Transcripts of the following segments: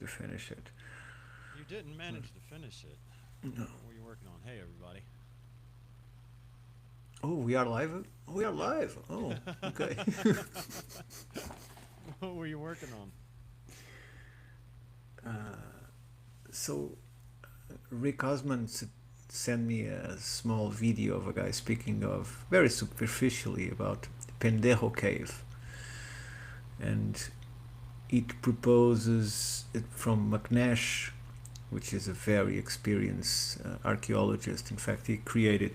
to finish it. You didn't manage to finish it. No. What were you working on? Hey, everybody. Oh, we are live. We are Yep. live. Oh, okay. What were you working on? So Rick Osman sent me a small video of a guy speaking of very superficially about Pendejo Cave, and it proposes it from McNash, which is a very experienced archaeologist. In fact, he created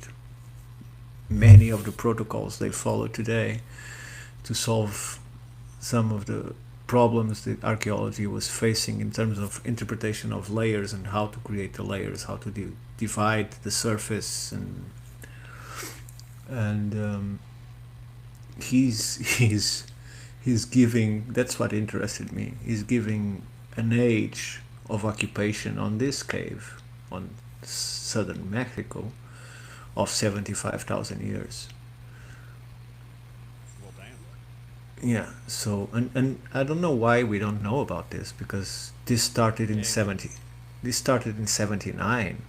many of the protocols they follow today to solve some of the problems that archaeology was facing in terms of interpretation of layers and how to create the layers, how to divide the surface, and he's he's he's giving. That's what interested me. He's giving an age of occupation on this cave on southern Mexico of 75,000 years. Well, damn. Yeah, so and I don't know why we don't know about this because Hey, this started in 79.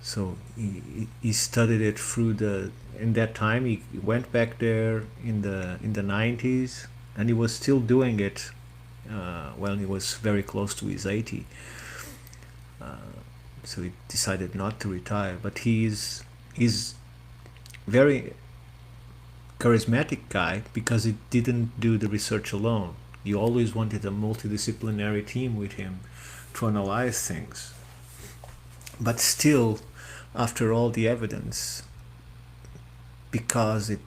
So he studied it through the in that time he went back there in the 90s, and he was still doing it when he was very close to his 80. So he decided not to retire, but he's very charismatic guy because he didn't do the research alone. He always wanted a multidisciplinary team with him to analyze things. But still, after all the evidence, because it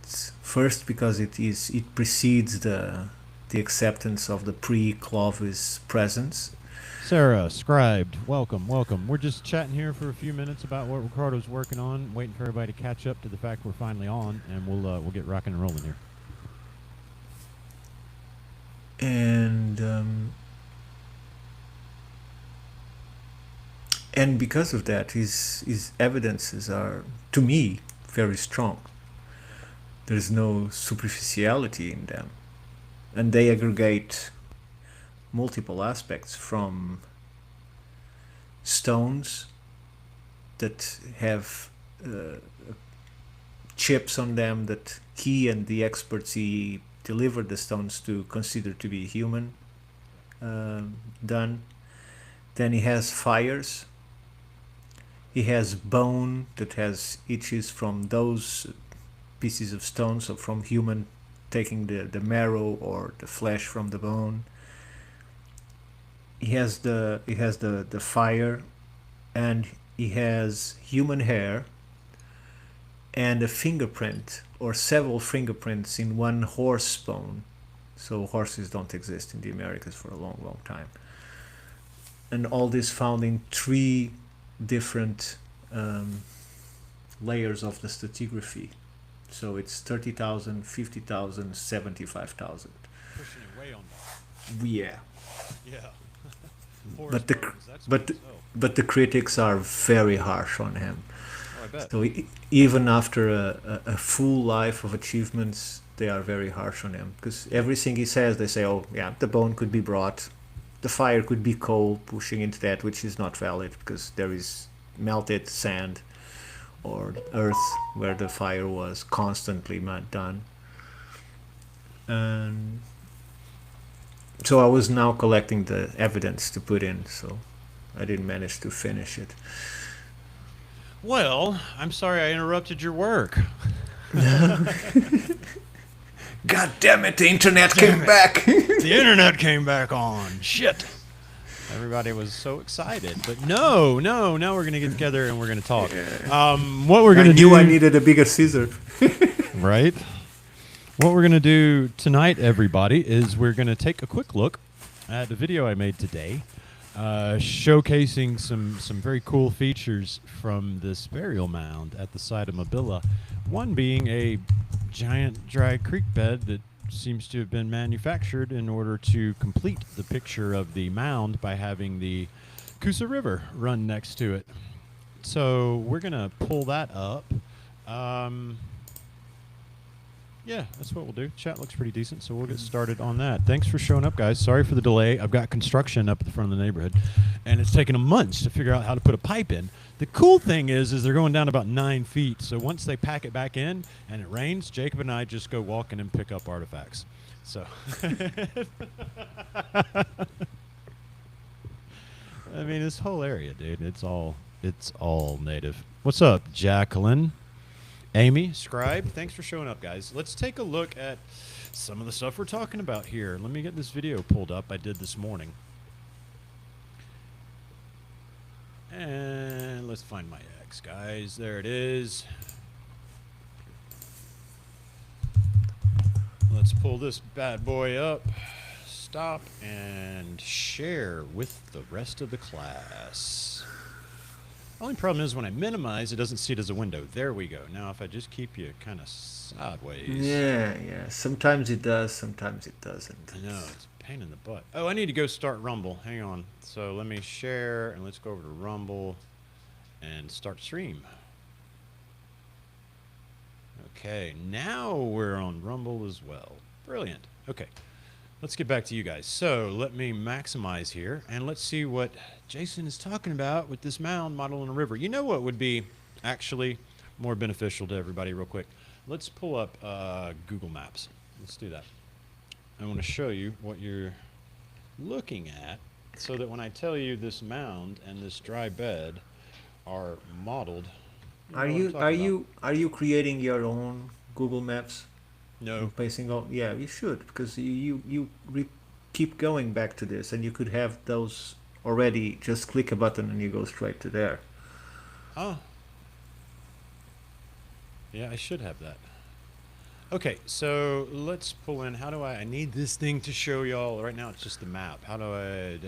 precedes the acceptance of the pre-Clovis presence. Sarah, scribed, welcome, welcome. We're just chatting here for a few minutes about what Ricardo's working on, waiting for everybody to catch up to the fact we're finally on, and we'll get rocking and rolling here. And because of that, his evidences are, to me, very strong. There's no superficiality in them, and they aggregate multiple aspects from stones that have chips on them that he and the experts he delivered the stones to consider to be human done. Then he has fires. He has bone that has itches from those pieces of stone, so from human taking the marrow or the flesh from the bone. He has the fire, and he has human hair and a fingerprint or several fingerprints in one horse bone. So horses don't exist in the Americas for a long, long time. And all this found in three different um, layers of the stratigraphy. So it's 30,000, 50,000, 75,000. Pushing it way on that. Yeah. Yeah. Horse But the bones, that's big but as hell. but the critics are very harsh on him. Oh, I bet. So even after a full life of achievements, they are very harsh on him because everything he says, they say, "Oh, yeah, the bone could be brought, the fire could be coal pushing into that," which is not valid because there is melted sand or earth where the fire was constantly done. And so I was now collecting the evidence to put in, so I didn't manage to finish it. Well, I'm sorry I interrupted your work. God damn it, the internet Damn came it. back! The internet came back on. Shit. Everybody was so excited. But no, no, now we're going to get together and we're going to talk. What we're going I to knew I do, needed a bigger scissor. right? What we're going to do tonight, everybody, is we're going to take a quick look at a video I made today showcasing some very cool features from this burial mound at the site of Mabila. One being a giant dry creek bed that seems to have been manufactured in order to complete the picture of the mound by having the Coosa River run next to it. So we're going to pull that up. Um, Yeah, that's what we'll do. Chat looks pretty decent, so we'll get started on that. Thanks for showing up, guys. Sorry for the delay. I've got construction up at the front of the neighborhood, and it's taken them months to figure out how to put a pipe in. The cool thing is they're going down about 9 feet, so once they pack it back in and it rains, Jacob and I just go walking and pick up artifacts. So, I mean, this whole area, dude, it's all native. What's up, Jacqueline? Amy, Scribe, thanks for showing up, guys. Let's take a look at some of the stuff we're talking about here. Let me get this video pulled up I did this morning. And let's find my X, guys. There it is. Let's pull this bad boy up. Stop and share with the rest of the class. Only problem is when I minimize, it doesn't see it as a window. There we go. Now if I just keep you kind of sideways. Yeah. Sometimes it does, sometimes it doesn't. I know, it's a pain in the butt. Oh, I need to go start Rumble. Hang on. So let me share, and let's go over to Rumble and start stream. Okay, now we're on Rumble as well. Brilliant. Okay. Let's get back to you guys. So let me maximize here, and let's see what Jason is talking about with this mound model in a river. You know what would be actually more beneficial to everybody real quick? Let's pull up Google Maps. Let's do that. I want to show you what you're looking at so that when I tell you this mound and this dry bed are modeled. Are you creating your own Google Maps? No. Placing all, yeah, you should, because you keep going back to this, and you could have those already. Just click a button and you go straight to there. Oh. Yeah, I should have that. Okay, so let's pull in. How do I need this thing to show y'all. Right now it's just the map. How do I,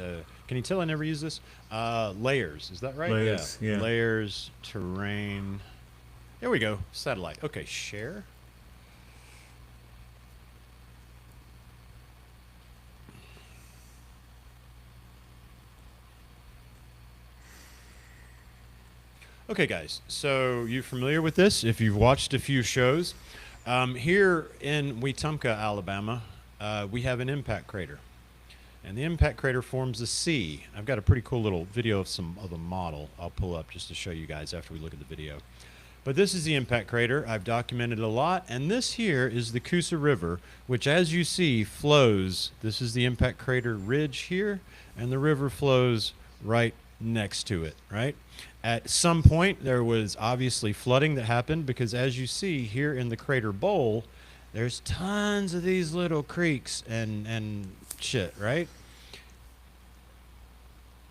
can you tell I never use this? Layers, is that right? Layers, yeah. Layers, terrain. There we go, satellite. Okay, share. Okay, guys, so you familiar with this? If you've watched a few shows, here in Wetumpka, Alabama, we have an impact crater. And the impact crater forms a C. I've got a pretty cool little video of the model I'll pull up just to show you guys after we look at the video. But this is the impact crater. I've documented it a lot. And this here is the Coosa River, which, as you see, flows. This is the impact crater ridge here, and the river flows right next to it, right? At some point, there was obviously flooding that happened because, as you see here in the crater bowl, there's tons of these little creeks and shit, right?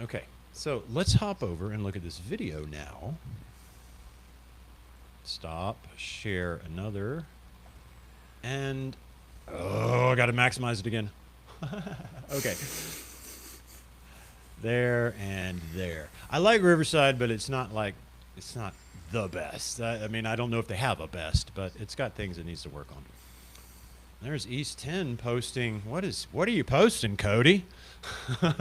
Okay, so let's hop over and look at this video now. Stop, share another, and oh, I got to maximize it again. Okay. There and there. I like Riverside, but it's not the best. I mean, I don't know if they have a best, but it's got things it needs to work on. There's East 10 posting. What are you posting, Cody? All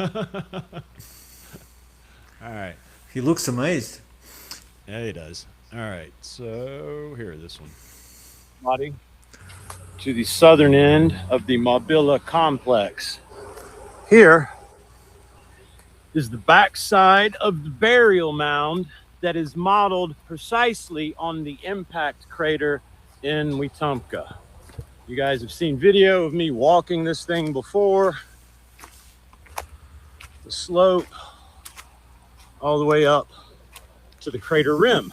right. He looks amazed. Yeah, he does. All right. So here, this one. Body to the southern end of the Mabila complex. Here is the backside of the burial mound that is modeled precisely on the impact crater in Wetumpka. You guys have seen video of me walking this thing before. The slope all the way up to the crater rim.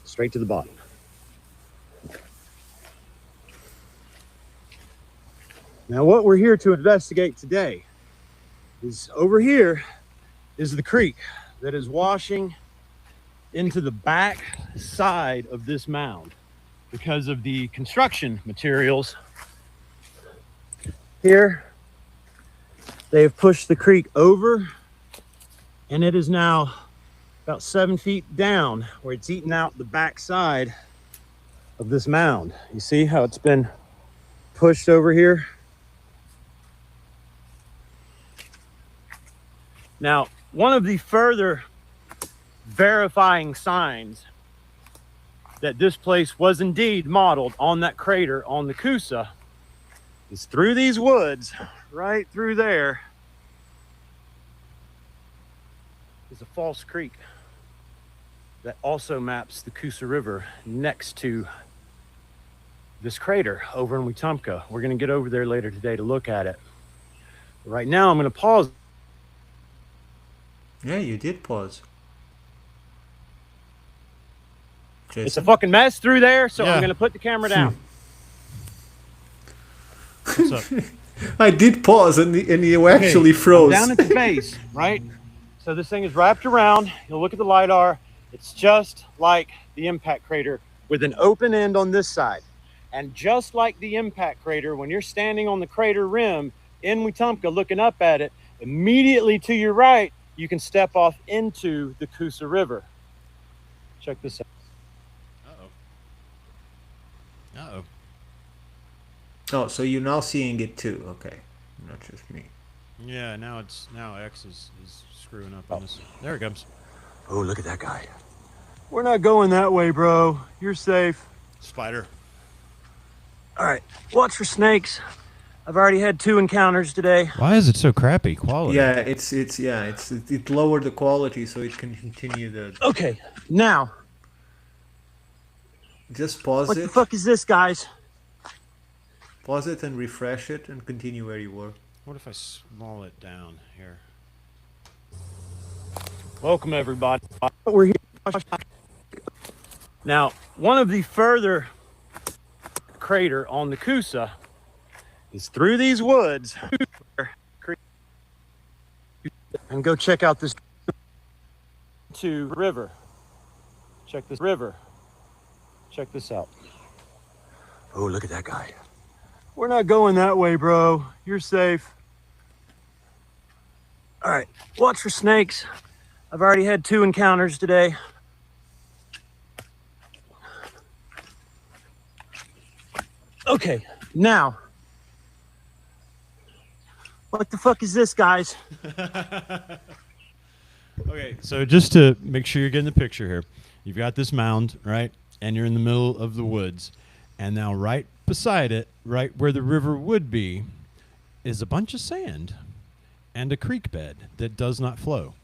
Straight to the bottom. Now what we're here to investigate today is over here is the creek that is washing into the back side of this mound because of the construction materials. Here, they have pushed the creek over, and it is now about 7 feet down where it's eaten out the back side of this mound. You see how it's been pushed over here? Now, one of the further verifying signs that this place was indeed modeled on that crater on the Coosa is through these woods, right through there, is a false creek that also maps the Coosa River next to this crater over in Wetumpka. We're going to get over there later today to look at it. Right now, I'm going to pause. Yeah, you did pause. Jason? It's a fucking mess through there, so Yeah. I'm going to put the camera down. What's up? I did pause, and you actually I'm froze. down at the base, right? So this thing is wrapped around. You'll look at the LiDAR. It's just like the impact crater with an open end on this side. And just like the impact crater, when you're standing on the crater rim in Wetumpka looking up at it, immediately to your right, you can step off into the Coosa River. Check this out. Uh-oh. Uh-oh. Oh, so you're now seeing it too. Okay, not just me. Yeah, now X is screwing up on this. There it comes. Oh, look at that guy. We're not going that way, bro. You're safe. Spider. All right, watch for snakes. I've already had 2 encounters today. Why is it so crappy quality? Yeah, it lowered the quality so it can continue the. Okay, now. Just pause What it. the fuck is this, guys? Pause it and refresh it and continue where you were. What if I small it down here? Welcome, everybody. We're here. Now, one of the further crater on the Coosa is through these woods. And go check out this river. Check this river. Check this out. Oh, look at that guy. We're not going that way, bro. You're safe. All right, watch for snakes. I've already had 2 encounters today. Okay, now. What the fuck is this, guys? Okay, so just to make sure you're getting the picture here, you've got this mound, right? And you're in the middle of the woods. And now right beside it, right where the river would be, is a bunch of sand and a creek bed that does not flow.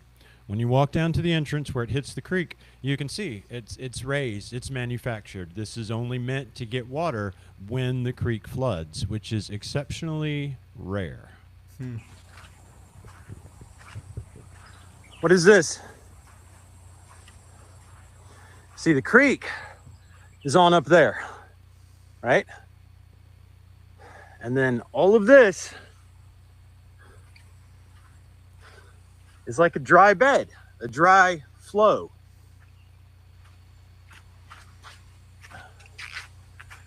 When you walk down to the entrance where it hits the creek, you can see it's raised, it's manufactured. This is only meant to get water when the creek floods, which is exceptionally rare. What is this? See, the creek is on up there, right? And then all of this is like a dry bed, a dry flow.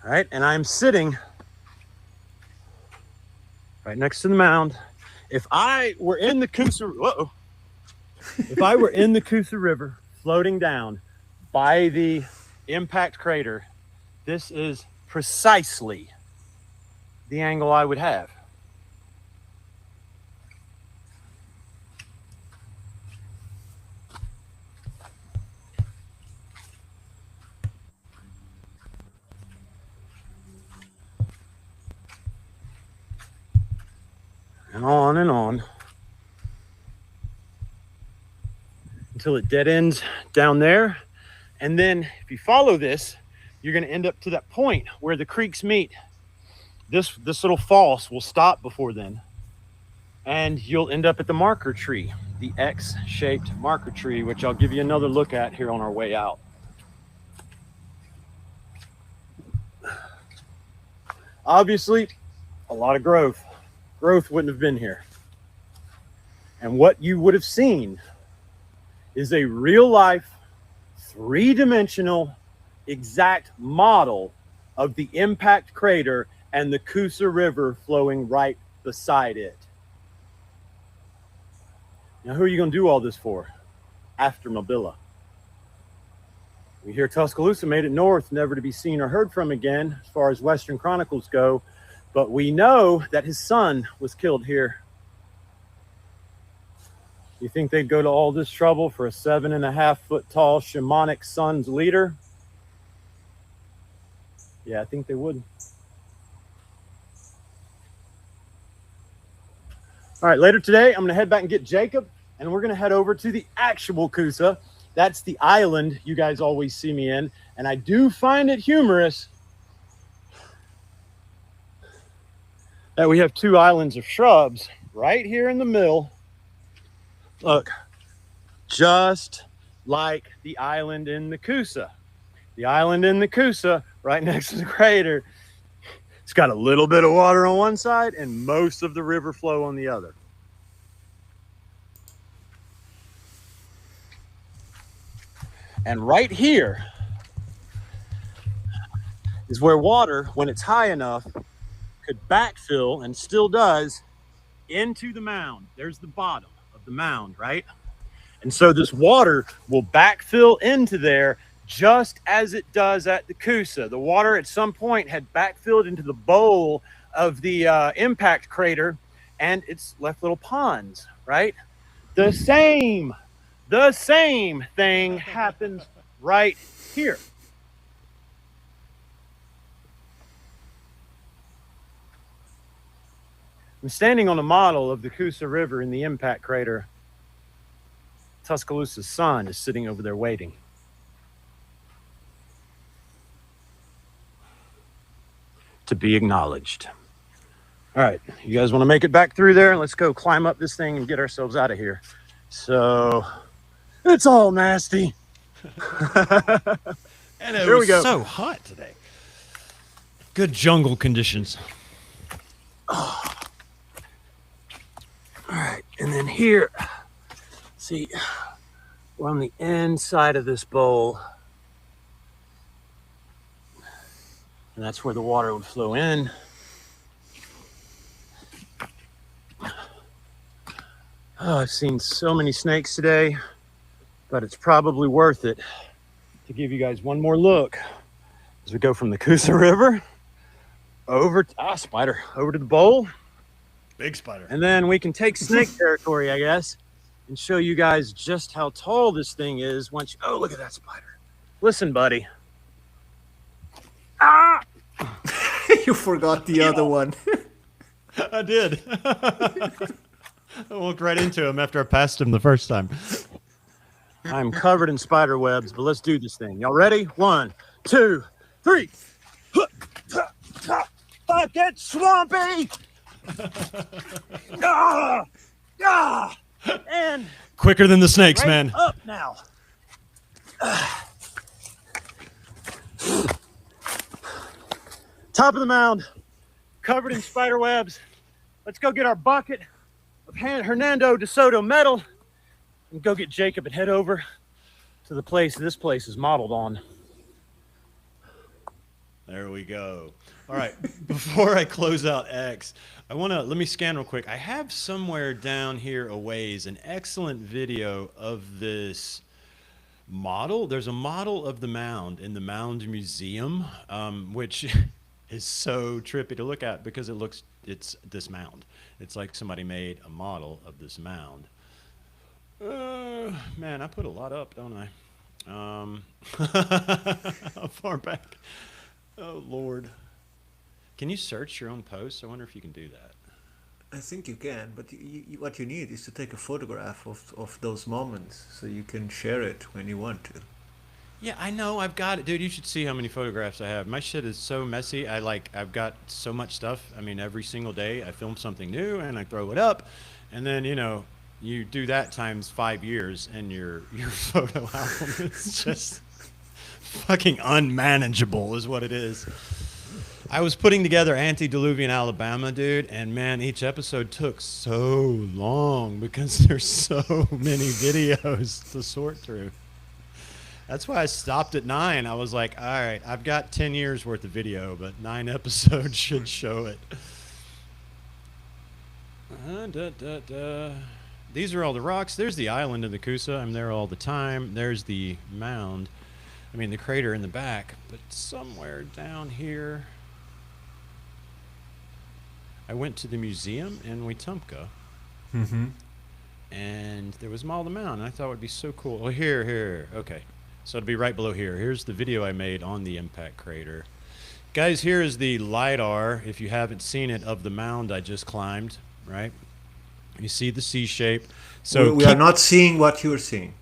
All right, and I'm sitting right next to the mound. If I were in the Coosa, if I were in the Coosa River floating down by the impact crater, this is precisely the angle I would have. And on until it dead ends down there. And then if you follow this, you're going to end up to that point where the creeks meet. This little falls will stop before then. And you'll end up at the marker tree, the X-shaped marker tree, which I'll give you another look at here on our way out. Obviously, a lot of growth. Growth wouldn't have been here. And what you would have seen is a real life, 3-dimensional, exact model of the impact crater and the Coosa River flowing right beside it. Now, who are you going to do all this for after Mabila? We hear Tuscaloosa made it north, never to be seen or heard from again, as far as Western Chronicles go. But we know that his son was killed here. You think they'd go to all this trouble for a 7.5 foot tall shamanic son's leader? Yeah, I think they would. All right, later today, I'm going to head back and get Jacob, and we're going to head over to the actual Coosa. That's the island you guys always see me in, and I do find it humorous that we have two islands of shrubs right here in the middle. Look, just like the island in the Coosa. The island in the Coosa, right next to the crater, it's got a little bit of water on one side and most of the river flow on the other. And right here is where water, when it's high enough, could backfill, and still does, into the mound. There's the bottom of the mound, right? And so this water will backfill into there just as it does at the Coosa. The water at some point had backfilled into the bowl of the impact crater, and it's left little ponds, right? The same thing happens right here. I'm standing on a model of the Coosa River in the impact crater. Tuscaloosa's son is sitting over there waiting. To be acknowledged. All right, you guys want to make it back through there? Let's go climb up this thing and get ourselves out of here. So, it's all nasty. And it was so hot today. Good jungle conditions. Oh. All right, and then here, see, we're on the inside of this bowl. And that's where the water would flow in. Oh, I've seen so many snakes today, but it's probably worth it to give you guys one more look as we go from the Coosa River over to, spider, over to the bowl. Big spider. And then we can take snake territory, I guess, and show you guys just how tall this thing is once you, oh, look at that spider. Listen, buddy. Ah! You forgot the other one. I did. I walked right into him after I passed him the first time. I'm covered in spider webs, but let's do this thing. Y'all ready? 1, 2, 3. Fuck it, swampy! And quicker than the snakes, right man. Up now. Top of the mound, covered in spider webs. Let's go get our bucket of Hernando deSoto metal and go get Jacob and head over to the place this place is modeled on. There we go. All right, before I close out X, let me scan real quick. I have somewhere down here a ways an excellent video of this model. There's a model of the mound in the Mound Museum, which is so trippy to look at because it's this mound. It's like somebody made a model of this mound. Man, I put a lot up, don't I? How far back? Oh, Lord. Can you search your own posts? I wonder if you can do that. I think you can, but what you need is to take a photograph of those moments so you can share it when you want to. Yeah, I know. I've got it. Dude, you should see how many photographs I have. My shit is so messy. I've got so much stuff. I mean, every single day I film something new and I throw it up. And then, you do that times 5 years and your photo album is just fucking unmanageable is what it is. I was putting together Antediluvian Alabama, dude, and man, each episode took so long because there's so many videos to sort through. That's why I stopped at 9. I was like, all right, I've got 10 years worth of video, but 9 episodes should show it. These are all the rocks. There's the island in the Coosa. I'm there all the time. There's the mound. I mean, the crater in the back, but somewhere down here. I went to the museum in Wetumpka. Mm-hmm. And there was Mall the Mound. And I thought it would be so cool. Oh, here. Okay. So it'll be right below here. Here's the video I made on the impact crater. Guys, here is the LiDAR, if you haven't seen it, of the mound I just climbed, right? You see the C shape. So we are not seeing what you're seeing.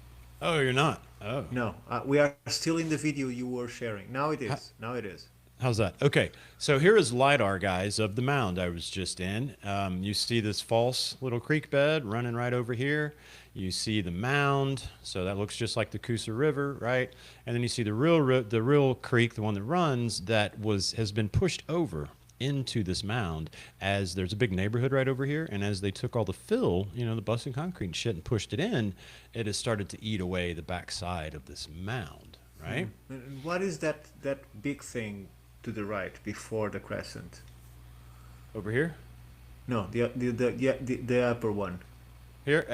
Oh, you're not? Oh. No, we are still in the video you were sharing. Now it is. Now it is. How's that? Okay, so here is LiDAR, guys, of the mound I was just in. You see this false little creek bed running right over here. You see the mound, so that looks just like the Coosa River, right? And then you see the real creek, the one that runs, that has been pushed over into this mound, as there's a big neighborhood right over here, and as they took all the fill, you know, the Boston concrete and shit, and pushed it in, it has started to eat away the backside of this mound, right? And what is that big thing to the right before the crescent? Over here? No, the upper one. Here,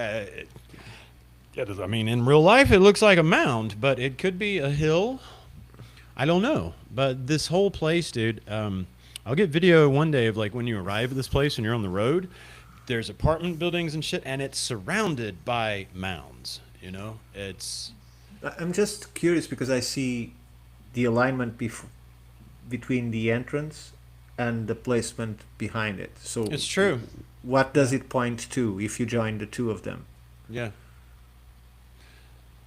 I mean, in real life, it looks like a mound, but it could be a hill. I don't know. But this whole place, dude, I'll get video one day of like when you arrive at this place and you're on the road. There's apartment buildings and shit, and it's surrounded by mounds. You know, I'm just curious because I see the alignment between the entrance and the placement behind it. So it's true. What does it point to if you join the two of them? Yeah.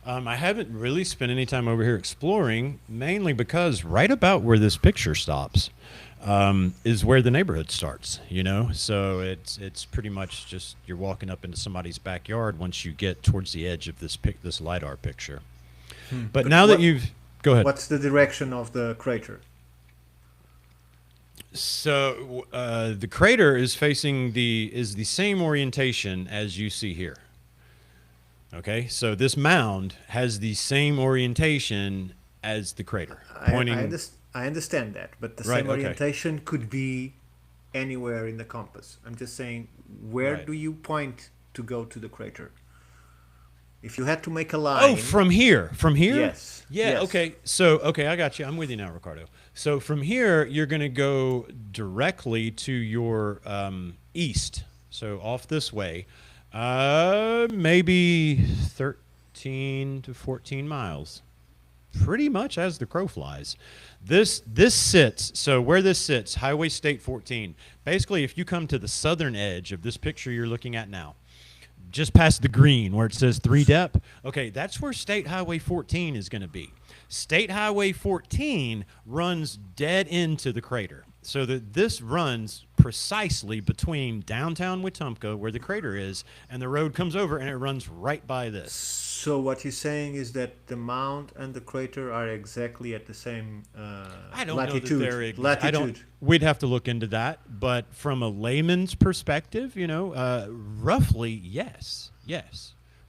I haven't really spent any time over here exploring, mainly because right about where this picture stops is where the neighborhood starts, you know? So it's pretty much just you're walking up into somebody's backyard once you get towards the edge of this LiDAR picture. But now that you've... Go ahead. What's the direction of the crater? So the crater is facing the same orientation as you see here. Okay, so this mound has the same orientation as the crater. Pointing. I understand that, but the same orientation could be anywhere in the compass. I'm just saying, where do you point to go to the crater? If you had to make a line... Oh, from here? From here? Yes. Yeah, yes. Okay. So, I got you. I'm with you now, Ricardo. So from here, you're going to go directly to your east. So off this way. Maybe 13 to 14 miles. Pretty much as the crow flies. This sits, so where this sits, Highway State 14. Basically, if you come to the southern edge of this picture you're looking at now, just past the green where it says 3 depth, okay, that's where State Highway 14 is going to be. State Highway 14 runs dead into the crater. So that this runs precisely between downtown Wetumpka, where the crater is, and the road comes over and it runs right by this. So what you're saying is that the mound and the crater are exactly at the same I don't latitude. know that latitude. We'd have to look into that, but from a layman's perspective, you know, roughly, yes.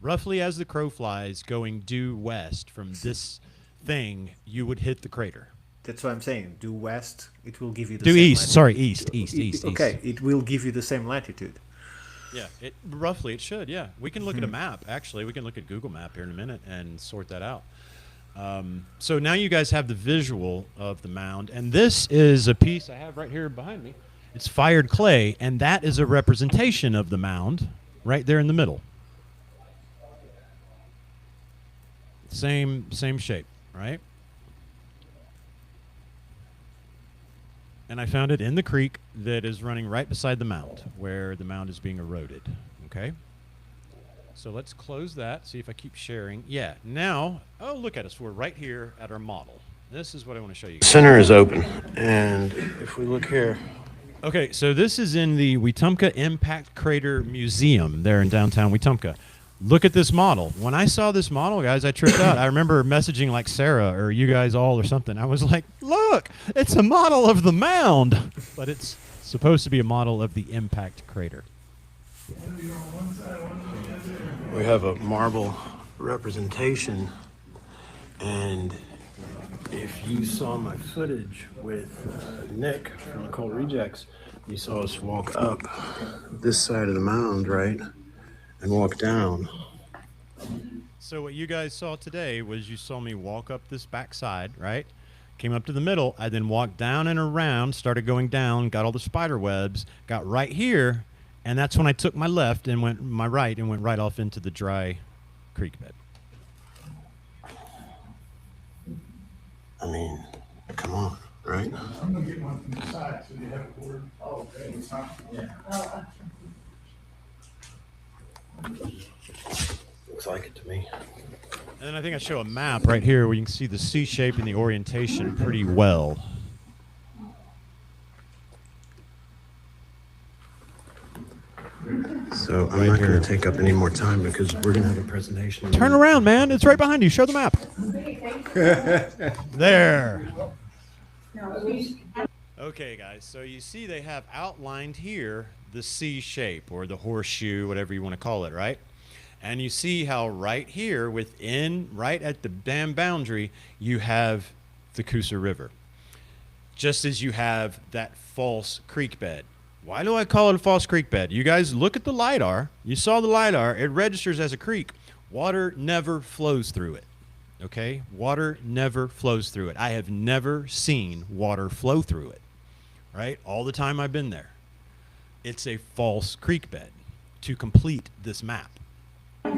Roughly as the crow flies, going due west from this thing, you would hit the crater. That's what I'm saying. Due west, it will give you the same same east. latitude. Sorry, east. Okay, it will give you the same latitude. Yeah, roughly it should, yeah. We can look at a map, actually. We can look at Google Map here in a minute and sort that out. So now you guys have the visual of the mound, and this is a piece I have right here behind me. It's fired clay, and that is a representation of the mound right there in the middle. Same shape, right? And I found it in the creek that is running right beside the mound, where the mound is being eroded, okay? So let's close that, see if I keep sharing. Yeah, now, oh, look at us. We're right here at our model. This is what I want to show you. Center is open, and if we look here. Okay, so this is in the Wetumpka Impact Crater Museum there in downtown Wetumpka. Look at this model. When I saw this model, guys, I tripped out. I remember messaging like Sarah or you guys all or something. I was like, look, it's a model of the mound. But it's supposed to be a model of the impact crater. We have a marble representation, and if you saw my footage with Nick from the Cold Rejects, you saw us walk up this side of the mound, right? And walk down. So what you guys saw today was you saw me walk up this backside, right? Came up to the middle. I then walked down and around, started going down, got all the spider webs, got right here, and that's when I took my left and went my right and went right off into the dry creek bed. I mean, come on. right? I'm gonna get one from the side, so you have a board. Oh, okay. Yeah. Looks like it to me. And then I think I show a map right here where you can see the C shape and the orientation pretty well. So I'm not going to take up any more time because we're going to have a presentation. Turn around, man. It's right behind you. Show the map. There. Okay, guys. So you see they have outlined here the C shape or the horseshoe, whatever you want to call it, right? And you see how right here right at the dam boundary, you have the Coosa River. Just as you have that false creek bed. Why do I call it a false creek bed? You guys look at the LiDAR. You saw the LiDAR. It registers as a creek. Water never flows through it. Okay? Water never flows through it. I have never seen water flow through it. Right? All the time I've been there. It's a false creek bed to complete this map. All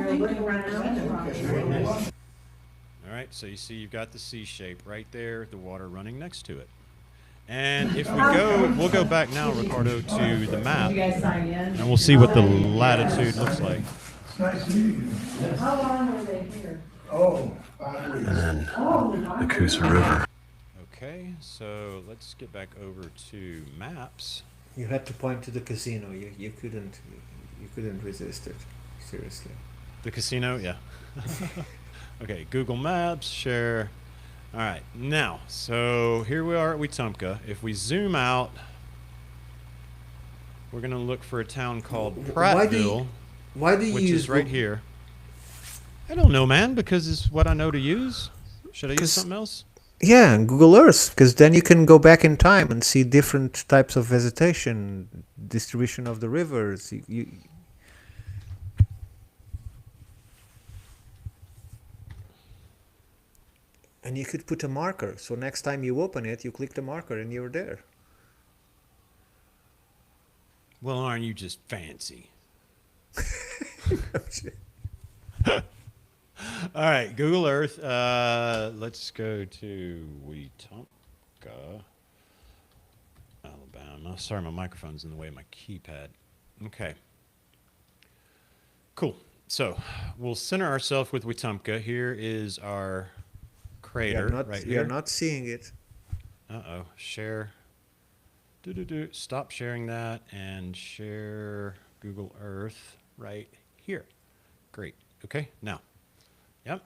right, so you see you've got the C shape right there, the water running next to it. And if we'll go back now, Ricardo, to the map, and we'll see what the latitude looks like. It's nice meeting you. How long were they here? Oh, 5 weeks. And then the Coosa River. Okay, so let's get back over to maps. You had to point to the casino. You couldn't resist it. Seriously. The casino, yeah. Okay, Google Maps, share. All right, now, so here we are at Wetumpka. If we zoom out, we're going to look for a town called Prattville, Why do you which use is right here. I don't know, man, because it's what I know to use. Should I use something else? Yeah, Google Earth, because then you can go back in time and see different types of vegetation, distribution of the rivers. And you could put a marker, so next time you open it, you click the marker and you're there. Well, aren't you just fancy? All right, Google Earth. Let's go to Wetumpka, Alabama. Sorry, my microphone's in the way of my keypad. Okay. Cool. So we'll center ourselves with Wetumpka. Here is our crater right here. You're not seeing it. Uh-oh. Share. Stop sharing that and share Google Earth right here. Great. Okay, now. Yep.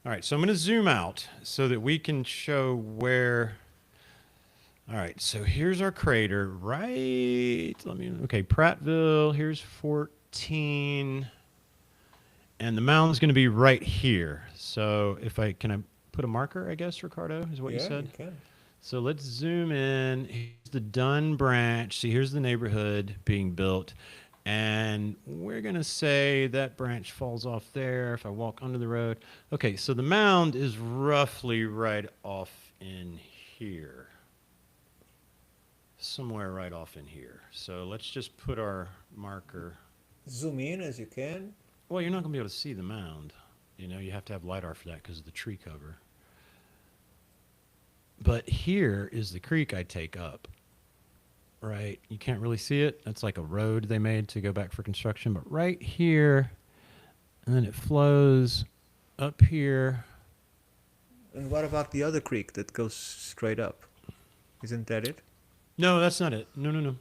All right, so I'm going to zoom out so that we can show where. All right, so here's our crater, right? Okay, Prattville, here's 14. And the mound's going to be right here. So can I put a marker, I guess, Ricardo, is what you said? You can. So let's zoom in. Here's the Dunn branch. See, here's the neighborhood being built. And we're going to say that branch falls off there if I walk under the road. Okay, so the mound is roughly right off in here. Somewhere right off in here. So let's just put our marker. Zoom in as you can. Well, you're not going to be able to see the mound. You know, you have to have LiDAR for that because of the tree cover. But here is the creek I take up. Right, you can't really see it. That's like a road they made to go back for construction. But right here, and then it flows up here. And what about the other creek that goes straight up? Isn't that it? No, that's not it. No,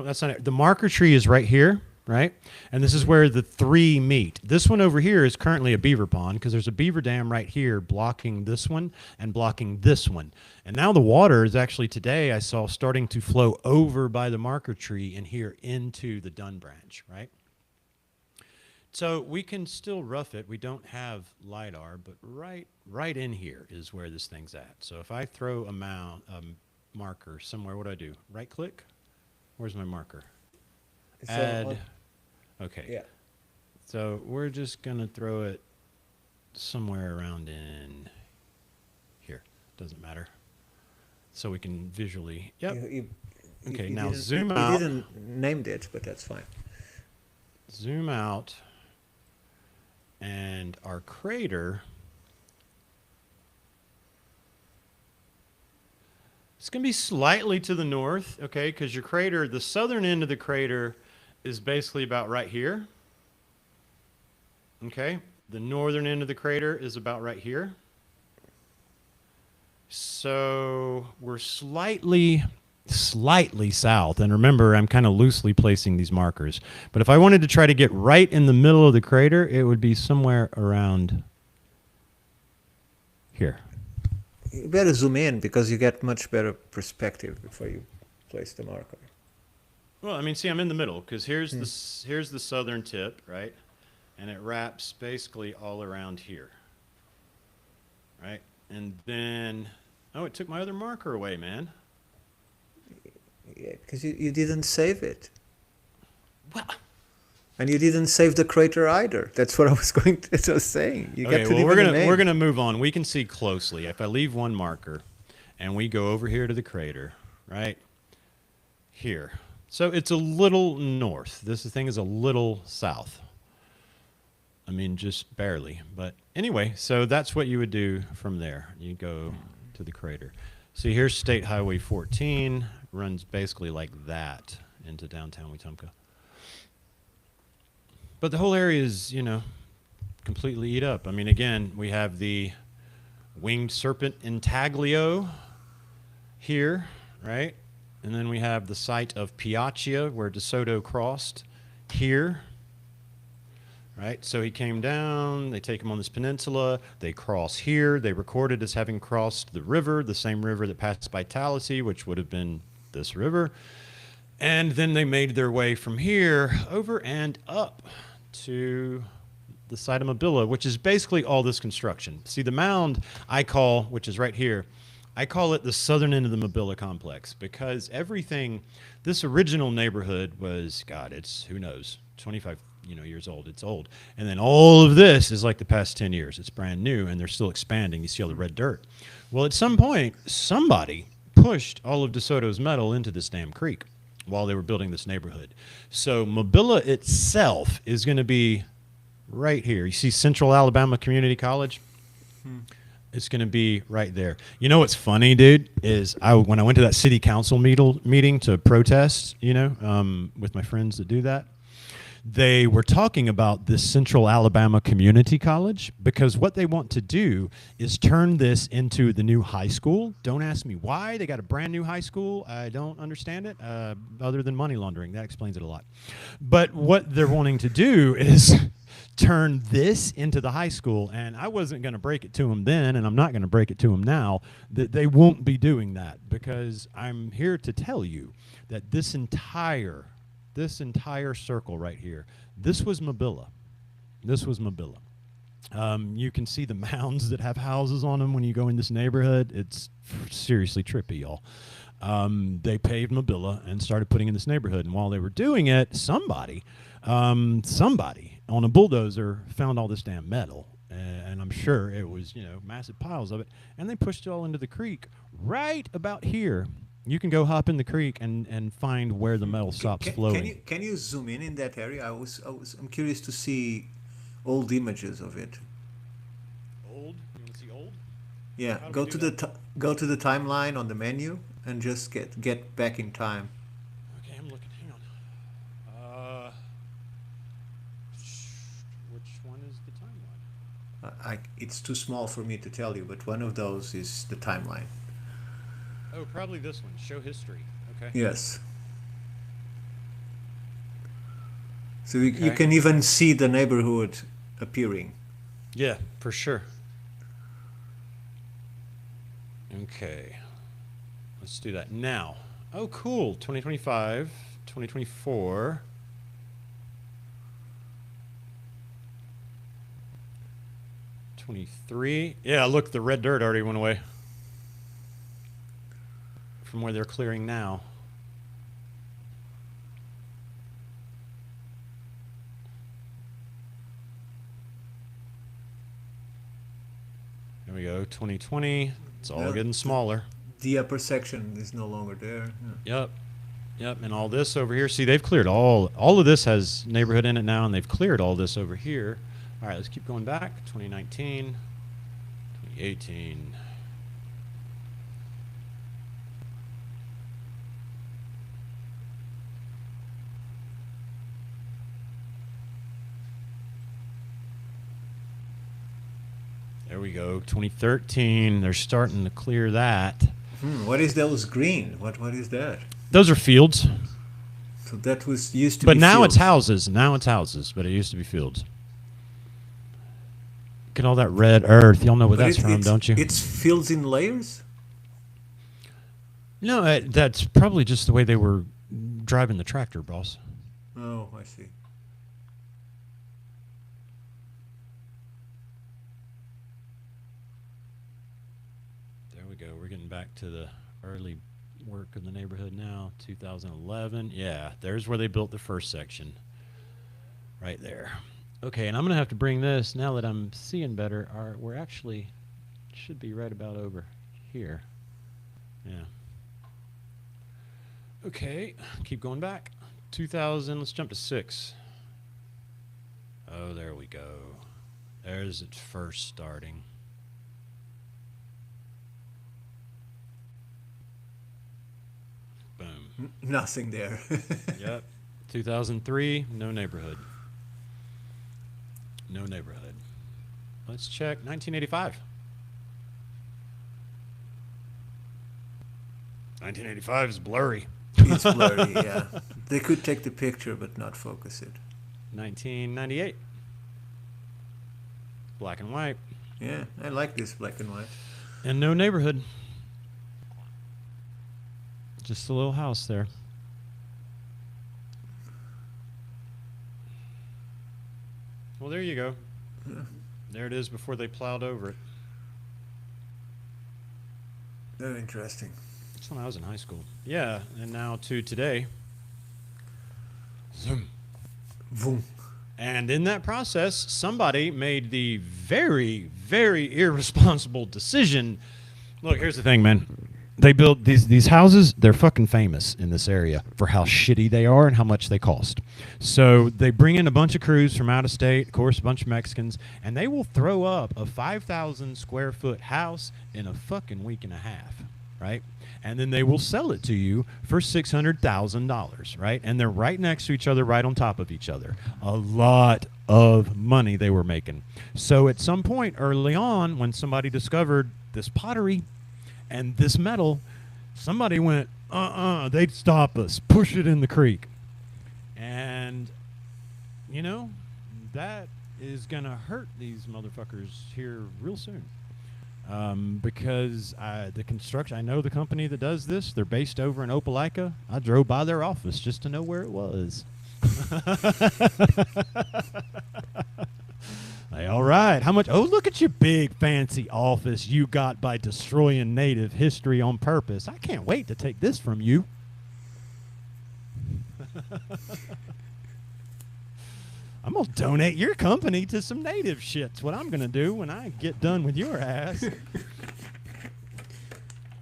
that's not it. The marker tree is right here, right? And this is where the three meet. This one over here is currently a beaver pond because there's a beaver dam right here blocking this one and blocking this one. And now the water is actually today I saw starting to flow over by the marker tree and here into the Dunn branch, right? So we can still rough it. We don't have LiDAR, but right in here is where this thing's at. So if I throw a marker somewhere, what do I do? Right click? Where's my marker? Add. Okay. Yeah. So we're just going to throw it somewhere around in here. Doesn't matter. So we can visually. Yep. Okay, now zoom out. You didn't name it, but that's fine. Zoom out. And our crater. It's going to be slightly to the north, okay, because your crater, the southern end of the crater is basically about right here. Okay, the northern end of the crater is about right here. So we're slightly south. And remember, I'm kind of loosely placing these markers. But if I wanted to try to get right in the middle of the crater, it would be somewhere around here. You better zoom in because you get much better perspective before you place the marker. Well, I mean, see, I'm in the middle because here's the southern tip, right? And it wraps basically all around here, right? And then, oh, it took my other marker away, man. Yeah, because you didn't save it. Well, And you didn't save the crater either. That's what I was saying. You okay, get to well, leave the name. we're gonna move on. We can see closely. If I leave one marker, and we go over here to the crater, right here. So it's a little north. This thing is a little south. I mean, just barely. But anyway, so that's what you would do from there. You go to the crater. See, here's State Highway 14. Runs basically like that into downtown Wetumpka. But the whole area is, you know, completely eat up. I mean, again, we have the winged serpent intaglio here, right? And then we have the site of Piaccia where DeSoto crossed here, right? So he came down, they take him on this peninsula, they cross here, they record it as having crossed the river, the same river that passed by Tallahassee, which would have been this river. And then they made their way from here over and up to the site of Mabila, which is basically all this construction. See, the mound I call, which is right here, I call it the southern end of the Mabila complex because everything, this original neighborhood was, God, it's, who knows, 25 years old. It's old. And then all of this is like the past 10 years. It's brand new and they're still expanding. You see all the red dirt. Well, at some point, somebody pushed all of DeSoto's metal into this damn creek while they were building this neighborhood. So Mabila itself is going to be right here. You see Central Alabama Community College? It's going to be right there. You know what's funny, dude, is when I went to that city council meeting to protest, with my friends that do that, they were talking about this Central Alabama Community College because what they want to do is turn this into the new high school. Don't ask me why. They got a brand new high school. I don't understand it, other than money laundering. That explains it a lot. But what they're wanting to do is turn this into the high school, and I wasn't going to break it to them then, and I'm not going to break it to them now, that they won't be doing that because I'm here to tell you that this entire circle right here, this was Mabila. This was Mabila. You can see the mounds that have houses on them when you go in this neighborhood. It's seriously trippy, y'all. They paved Mabila and started putting in this neighborhood. And while they were doing it, somebody on a bulldozer found all this damn metal. And I'm sure it was, massive piles of it. And they pushed it all into the creek right about here. You can go hop in the creek and find where the metal stops flowing. Can you zoom in that area? I'm curious to see old images of it. Old? You want to see old? Yeah, go to the timeline on the menu and just get back in time. Okay, I'm looking. Hang on. Which one is the timeline? It's too small for me to tell you, but one of those is the timeline. Oh, probably this one. Show history. Okay. Yes. So you can even see the neighborhood appearing. Yeah, for sure. Okay. Let's do that now. Oh, cool. 2025, 2024. '23. Yeah, look, the red dirt already went away from where they're clearing now. There we go, 2020. It's all getting smaller. The upper section is no longer there. Yeah. Yep, and all this over here. See, they've cleared all of this has neighborhood in it now, and they've cleared all this over here. All right, let's keep going back. 2019, 2018. There we go. 2013. They're starting to clear that. What is those green? What is that? Those are fields. So that was used to But be now fields. it's houses. Now it's houses, but it used to be fields. Look at all that red earth. Y'all know where But that's from, don't you? It's fields in layers? No, that's probably just the way they were driving the tractor, boss. Oh, I see. There we go. We're getting back to the early work of the neighborhood now. 2011. Yeah, there's where they built the first section. Right there. Okay, and I'm going to have to bring this, now that I'm seeing better, we're actually, should be right about over here. Yeah. Okay, keep going back. 2000, let's jump to 6. Oh, there we go. There's it first starting. Boom. Nothing there. Yep. 2003, no neighborhood. No neighborhood. Let's check 1985. 1985 is blurry. It's blurry, yeah. They could take the picture but not focus it. 1998. Black and white. Yeah, I like this black and white. And no neighborhood. Just a little house there. Well, there you go. Yeah. There it is before they plowed over it. Very interesting. That's when I was in high school. Yeah, and now to today. Zoom. Vroom. And in that process, somebody made the very, very irresponsible decision. Look, here's the thing, man. They built these houses. They're fucking famous in this area for how shitty they are and how much they cost. So they bring in a bunch of crews from out of state, of course, a bunch of Mexicans, and they will throw up a 5,000 square foot house in a fucking week and a half, right? And then they will sell it to you for $600,000, right? And they're right next to each other, right on top of each other. A lot of money they were making. So at some point early on, when somebody discovered this pottery and this metal, somebody went, they'd stop us, push it in the creek. And, you know, that is going to hurt these motherfuckers here real soon. Because the construction, I know the company that does this. They're based over in Opelika. I drove by their office just to know where it was. Hey, all right. How much? Oh, look at your big fancy office you got by destroying native history on purpose. I can't wait to take this from you. I'm going to donate your company to some native shit's what I'm going to do when I get done with your ass.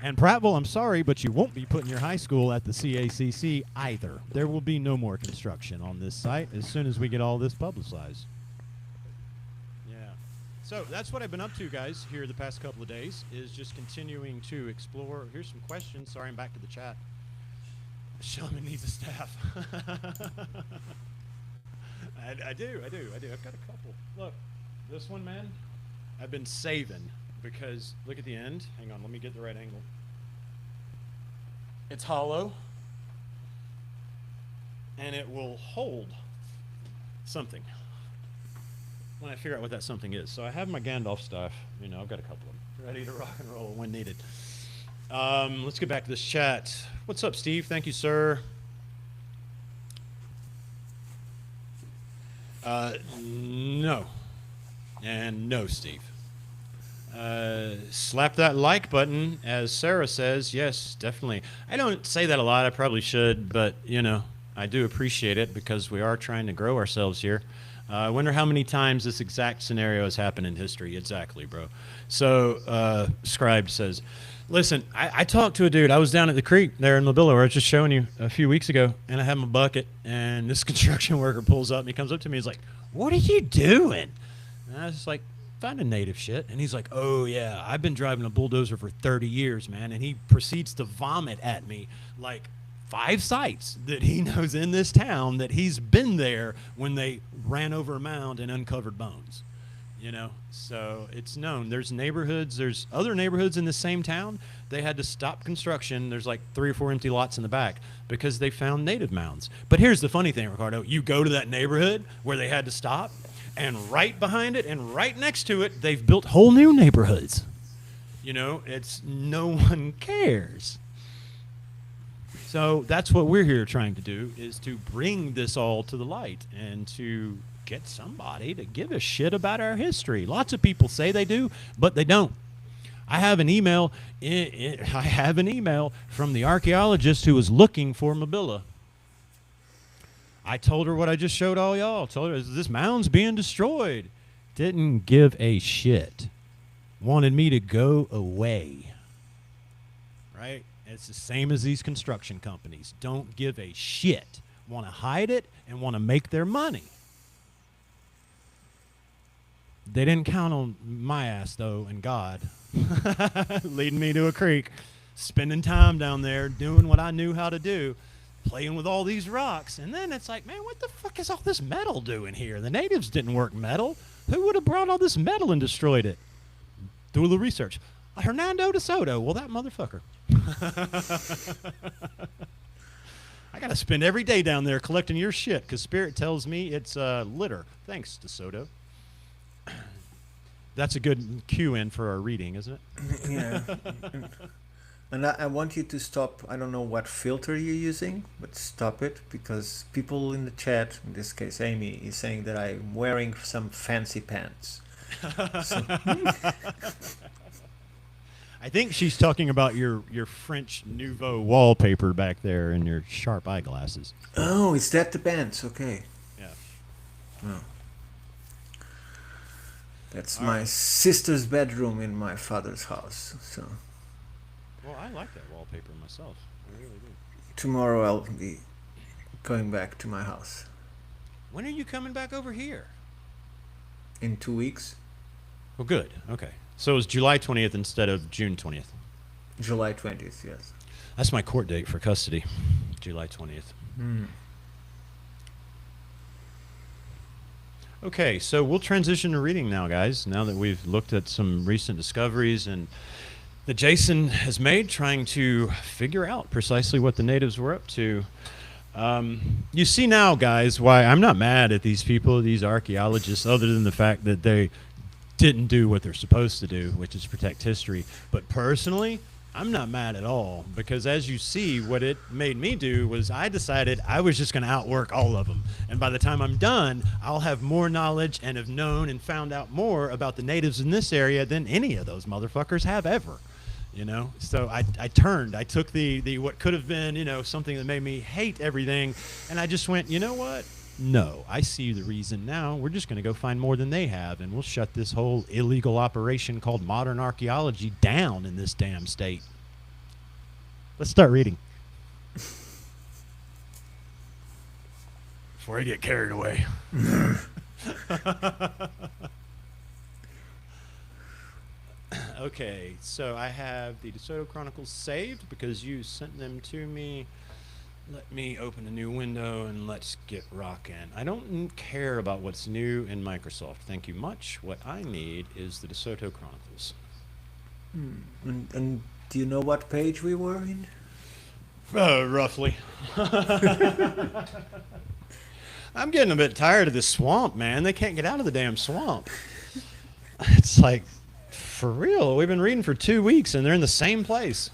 And Prattville, I'm sorry, but you won't be putting your high school at the CACC either. There will be no more construction on this site as soon as we get all this publicized. Yeah. So that's what I've been up to, guys, here the past couple of days, is just continuing to explore. Here's some questions. Sorry, I'm back to the chat. Shaman needs a staff. I do. I've got a couple. Look, this one, man, I've been saving because look at the end. Hang on, let me get the right angle. It's hollow, and it will hold something when I figure out what that something is. So I have my Gandalf stuff. You know, I've got a couple of them ready to rock and roll when needed. Let's get back to this chat. What's up, Steve? Thank you, sir. No. And no, Steve. Slap that like button, as Sarah says. Yes, definitely. I don't say that a lot. I probably should, but, you know, I do appreciate it because we are trying to grow ourselves here. I wonder how many times this exact scenario has happened in history. Exactly, bro. So, Scribe says, listen, I talked to a dude. I was down at the creek there in Mabila, where I was just showing you a few weeks ago, and I had my bucket, and this construction worker pulls up, and he comes up to me. He's like, what are you doing? And I was just like, finding native shit. And he's like, oh, yeah, I've been driving a bulldozer for 30 years, man. And he proceeds to vomit at me like 5 sites that he knows in this town that he's been there when they ran over a mound and uncovered bones. You know, so it's known. There's neighborhoods, there's other neighborhoods in the same town. They had to stop construction. There's like 3 or 4 empty lots in the back because they found native mounds. But here's the funny thing, Ricardo. You go to that neighborhood where they had to stop, and right behind it and right next to it, they've built whole new neighborhoods. You know, it's no one cares. So that's what we're here trying to do, is to bring this all to the light and to get somebody to give a shit about our history. Lots of people say they do, but they don't. I have an email. I have an email from the archaeologist who was looking for Mabila. I told her what I just showed all y'all. Told her this mound's being destroyed. Didn't give a shit. Wanted me to go away. Right? It's the same as these construction companies. Don't give a shit. Want to hide it and want to make their money. They didn't count on my ass, though, and God leading me to a creek, spending time down there, doing what I knew how to do, playing with all these rocks. And then it's like, man, what the fuck is all this metal doing here? The natives didn't work metal. Who would have brought all this metal and destroyed it? Do a little research. Hernando deSoto. Well, that motherfucker. I got to spend every day down there collecting your shit because Spirit tells me it's litter. Thanks, deSoto. That's a good cue in for our reading, isn't it? Yeah. And I want you to stop. I don't know what filter you're using, but stop it, because people in the chat, in this case Amy, is saying that I'm wearing some fancy pants. So. I think she's talking about your French Nouveau wallpaper back there and your sharp eyeglasses. Oh, is that the pants? Okay. Yeah. Oh. That's my sister's bedroom in my father's house. So Well, I like that wallpaper myself. I really do. tomorrow I'll be going back to my house. When are you coming back over here? In 2 weeks. Well, good. Okay. So it was July 20th instead of June 20th. July 20th, yes. That's my court date for custody, July 20th. Okay, so we'll transition to reading now, guys, now that we've looked at some recent discoveries and that Jason has made, trying to figure out precisely what the natives were up to. You see now, guys, why I'm not mad at these people, these archaeologists, other than the fact that they didn't do what they're supposed to do, which is protect history. But personally, I'm not mad at all, because as you see, what it made me do was I decided I was just going to outwork all of them. And by the time I'm done, I'll have more knowledge and have known and found out more about the natives in this area than any of those motherfuckers have ever. You know, so I took the what could have been, you know, something that made me hate everything, and I just went, you know what? No, I see the reason now. We're just going to go find more than they have, and we'll shut this whole illegal operation called modern archaeology down in this damn state. Let's start reading. Before I get carried away. Okay, so I have the deSoto Chronicles saved because you sent them to me. Let me open a new window and let's get rocking. I don't care about what's new in Microsoft. Thank you much. What I need is the deSoto Chronicles. And do you know what page we were in? Roughly. I'm getting a bit tired of this swamp, man. They can't get out of the damn swamp. It's like, for real, we've been reading for 2 weeks and they're in the same place.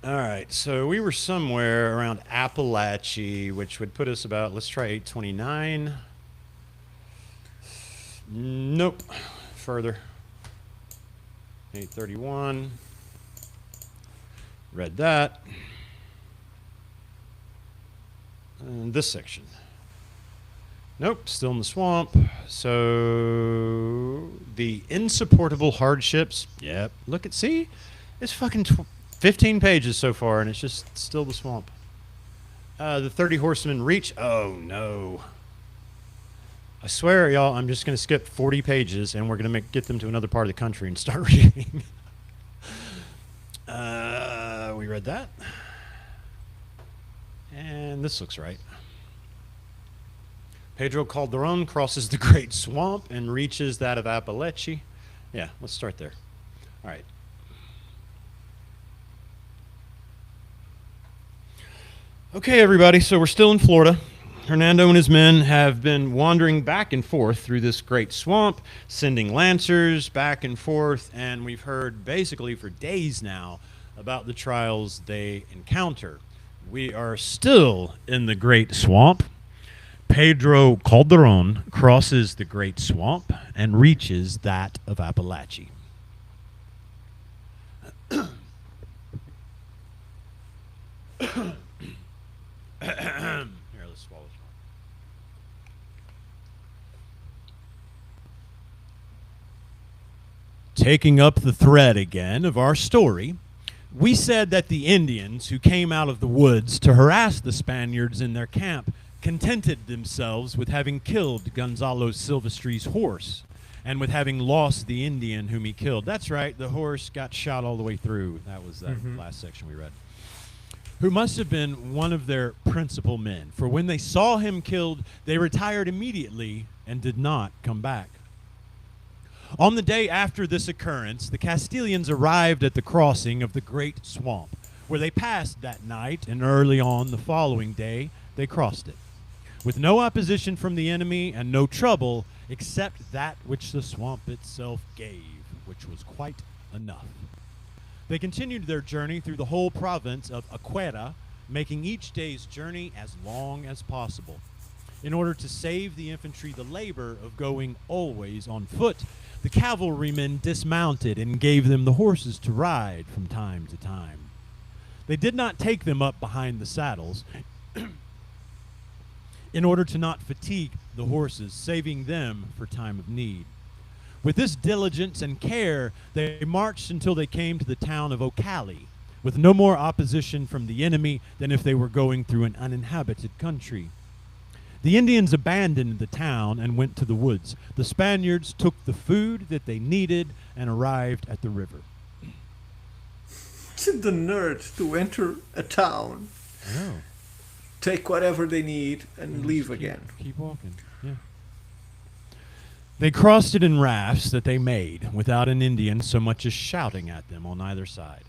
All right, so we were somewhere around Appalachia, which would put us about, let's try 829. Nope, further. 831. Read that. And this section. Nope, still in the swamp. So the insupportable hardships. Yep, look at, see? It's fucking 15 pages so far, and it's just still the swamp. The 30 horsemen reach. Oh, no. I swear, y'all, I'm just going to skip 40 pages, and we're going to get them to another part of the country and start reading. We read that. And this looks right. Pedro Calderon crosses the Great Swamp and reaches that of Apalachee. Yeah, let's start there. All right. Okay, everybody, so we're still in Florida. Hernando and his men have been wandering back and forth through this great swamp, sending lancers back and forth, and we've heard basically for days now about the trials they encounter. We are still in the great swamp. Pedro Calderon crosses the great swamp and reaches that of Apalachee. Here, let's swallow this one. Taking up the thread again of our story, we said that the Indians who came out of the woods to harass the Spaniards in their camp contented themselves with having killed Gonzalo Silvestre's horse and with having lost the Indian whom he killed. That's right, the horse got shot all the way through. That was that last section we read. Who must have been one of their principal men, for when they saw him killed, they retired immediately and did not come back. On the day after this occurrence, the Castilians arrived at the crossing of the Great Swamp, where they passed that night, and early on the following day, they crossed it, with no opposition from the enemy and no trouble except that which the swamp itself gave, which was quite enough. They continued their journey through the whole province of Aquera, making each day's journey as long as possible, in order to save the infantry the labor of going always on foot. The cavalrymen dismounted and gave them the horses to ride from time to time. They did not take them up behind the saddles in order to not fatigue the horses, saving them for time of need. With this diligence and care, they marched until they came to the town of Ocali, with no more opposition from the enemy than if they were going through an uninhabited country. The Indians abandoned the town and went to the woods. The Spaniards took the food that they needed and arrived at the river. The nerve to enter a town, take whatever they need, and leave again. Keep walking, yeah. They crossed it in rafts that they made, without an Indian so much as shouting at them on either side.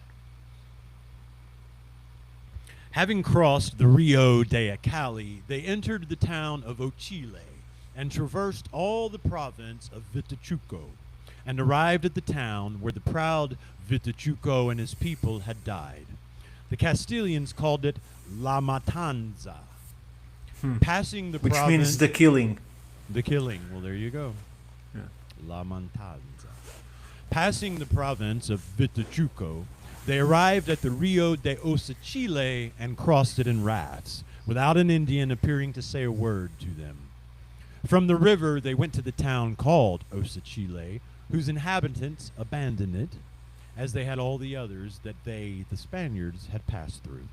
Having crossed the Rio de Acali, they entered the town of Ochile and traversed all the province of Vitachuco and arrived at the town where the proud Vitachuco and his people had died. The Castilians called it La Matanza. Passing the Which province... means the killing. The killing. Well, there you go. Yeah. La Matanza. Passing the province of Vitachuco, they arrived at the Rio de Osachile and crossed it in rafts, without an Indian appearing to say a word to them. From the river, they went to the town called Osachile, whose inhabitants abandoned it, as they had all the others that they, the Spaniards, had passed through.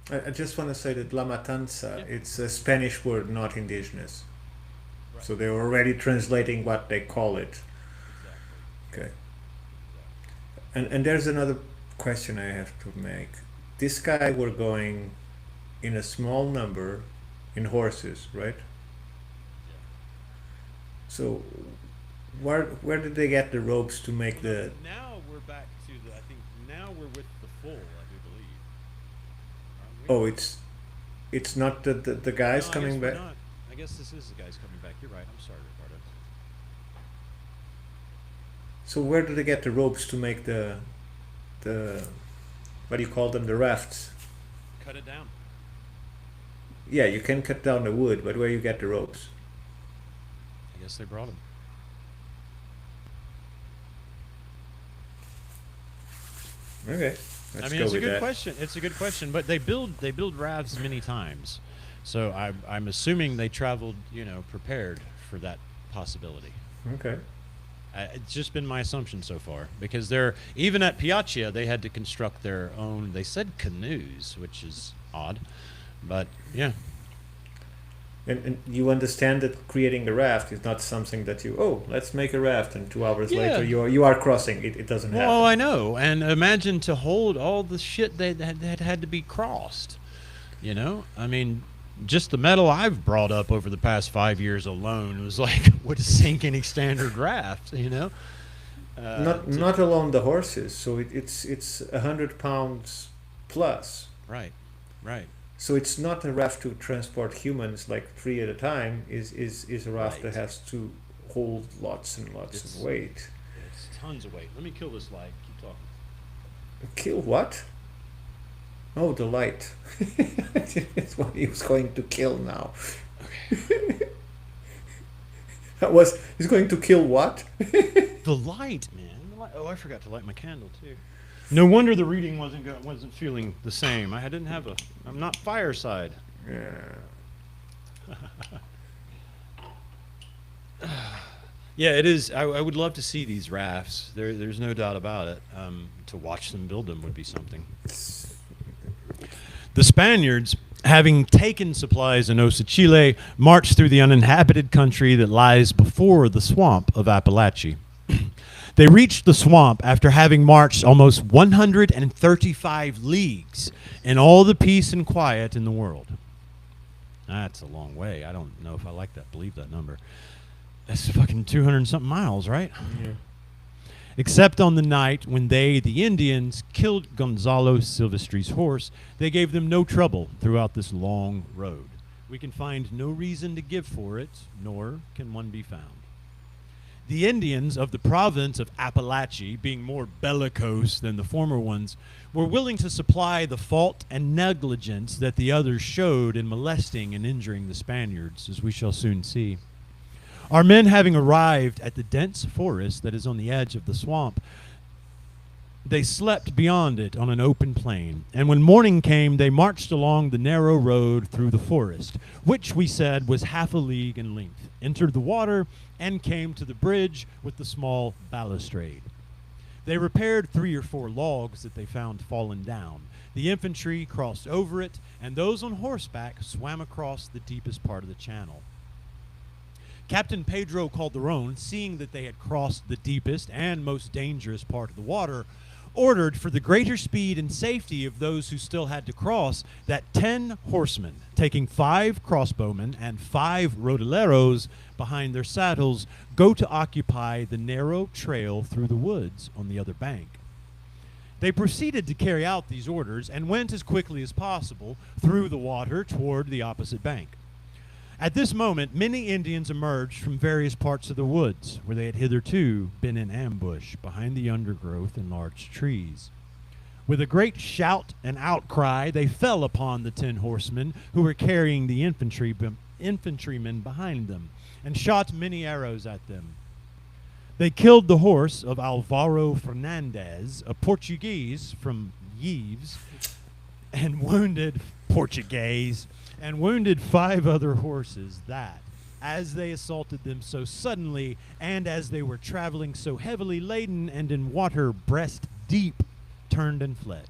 I just want to say that La Matanza, it's a Spanish word, not indigenous. Right. So they're already translating what they call it. Exactly. Okay. And there's another question I have to make. This guy were going in a small number in horses, right? Yeah. So where did they get the ropes to make the... Now we're back to the, I think, now we're with the full, I do believe. Oh, it's not the guys No, coming back? Not. I guess this is the guys coming back. You're right. I'm sorry, Ricardo. So where did they get the ropes to make the what do you call them, the rafts? Cut it down. Yeah, you can cut down the wood, but where you get the ropes? I guess they brought them. Okay, let's I mean, go it's a with good that. question. It's a good question, but they build rafts many times, so I'm assuming they traveled, prepared for that possibility. Okay. It's just been my assumption so far, because they're even at Piaccia they had to construct their own. They said canoes, which is odd, but yeah. And you understand that creating a raft is not something that let's make a raft, and 2 hours later you are crossing. It doesn't happen. Oh, I know. And imagine to hold all the shit that had to be crossed. I mean, just the metal I've brought up over the past 5 years alone was like would sink any standard raft, you know. Not alone the horses. So it's 100 pounds plus. Right, right. So it's not a raft to transport humans like 3 at a time. Is a raft Right. that has to hold lots and lots of weight. It's tons of weight. Let me kill this light. Keep talking. Kill what? Oh, the light. It's what he was going to kill now. He's going to kill what? The light, man. The light. Oh, I forgot to light my candle too. No wonder the reading wasn't feeling the same. I'm not fireside. Yeah. Yeah, it is. I would love to see these rafts. There's no doubt about it. To watch them build them would be something. The Spaniards, having taken supplies in Osa Chile, marched through the uninhabited country that lies before the swamp of Apalachee. They reached the swamp after having marched almost 135 leagues in all the peace and quiet in the world. That's a long way. I don't know if I believe that number. That's fucking 200 and something miles, right? Yeah. Except on the night when they, the Indians, killed Gonzalo Silvestri's horse, they gave them no trouble throughout this long road. We can find no reason to give for it, nor can one be found. The Indians of the province of Apalachee, being more bellicose than the former ones, were willing to supply the fault and negligence that the others showed in molesting and injuring the Spaniards, as we shall soon see. Our men having arrived at the dense forest that is on the edge of the swamp, they slept beyond it on an open plain, and when morning came, they marched along the narrow road through the forest, which we said was half a league in length, entered the water, and came to the bridge with the small balustrade. They repaired 3 or 4 logs that they found fallen down. The infantry crossed over it, and those on horseback swam across the deepest part of the channel. Captain Pedro Calderon, seeing that they had crossed the deepest and most dangerous part of the water, ordered for the greater speed and safety of those who still had to cross that 10 horsemen, taking 5 crossbowmen and 5 rodilleros behind their saddles, go to occupy the narrow trail through the woods on the other bank. They proceeded to carry out these orders and went as quickly as possible through the water toward the opposite bank. At this moment, many Indians emerged from various parts of the woods, where they had hitherto been in ambush behind the undergrowth and large trees. With a great shout and outcry, they fell upon the 10 horsemen who were carrying the infantrymen behind them, and shot many arrows at them. They killed the horse of Alvaro Fernandez, a Portuguese from Yves, and wounded 5 other horses that, as they assaulted them so suddenly, and as they were traveling so heavily laden and in water breast deep, turned and fled,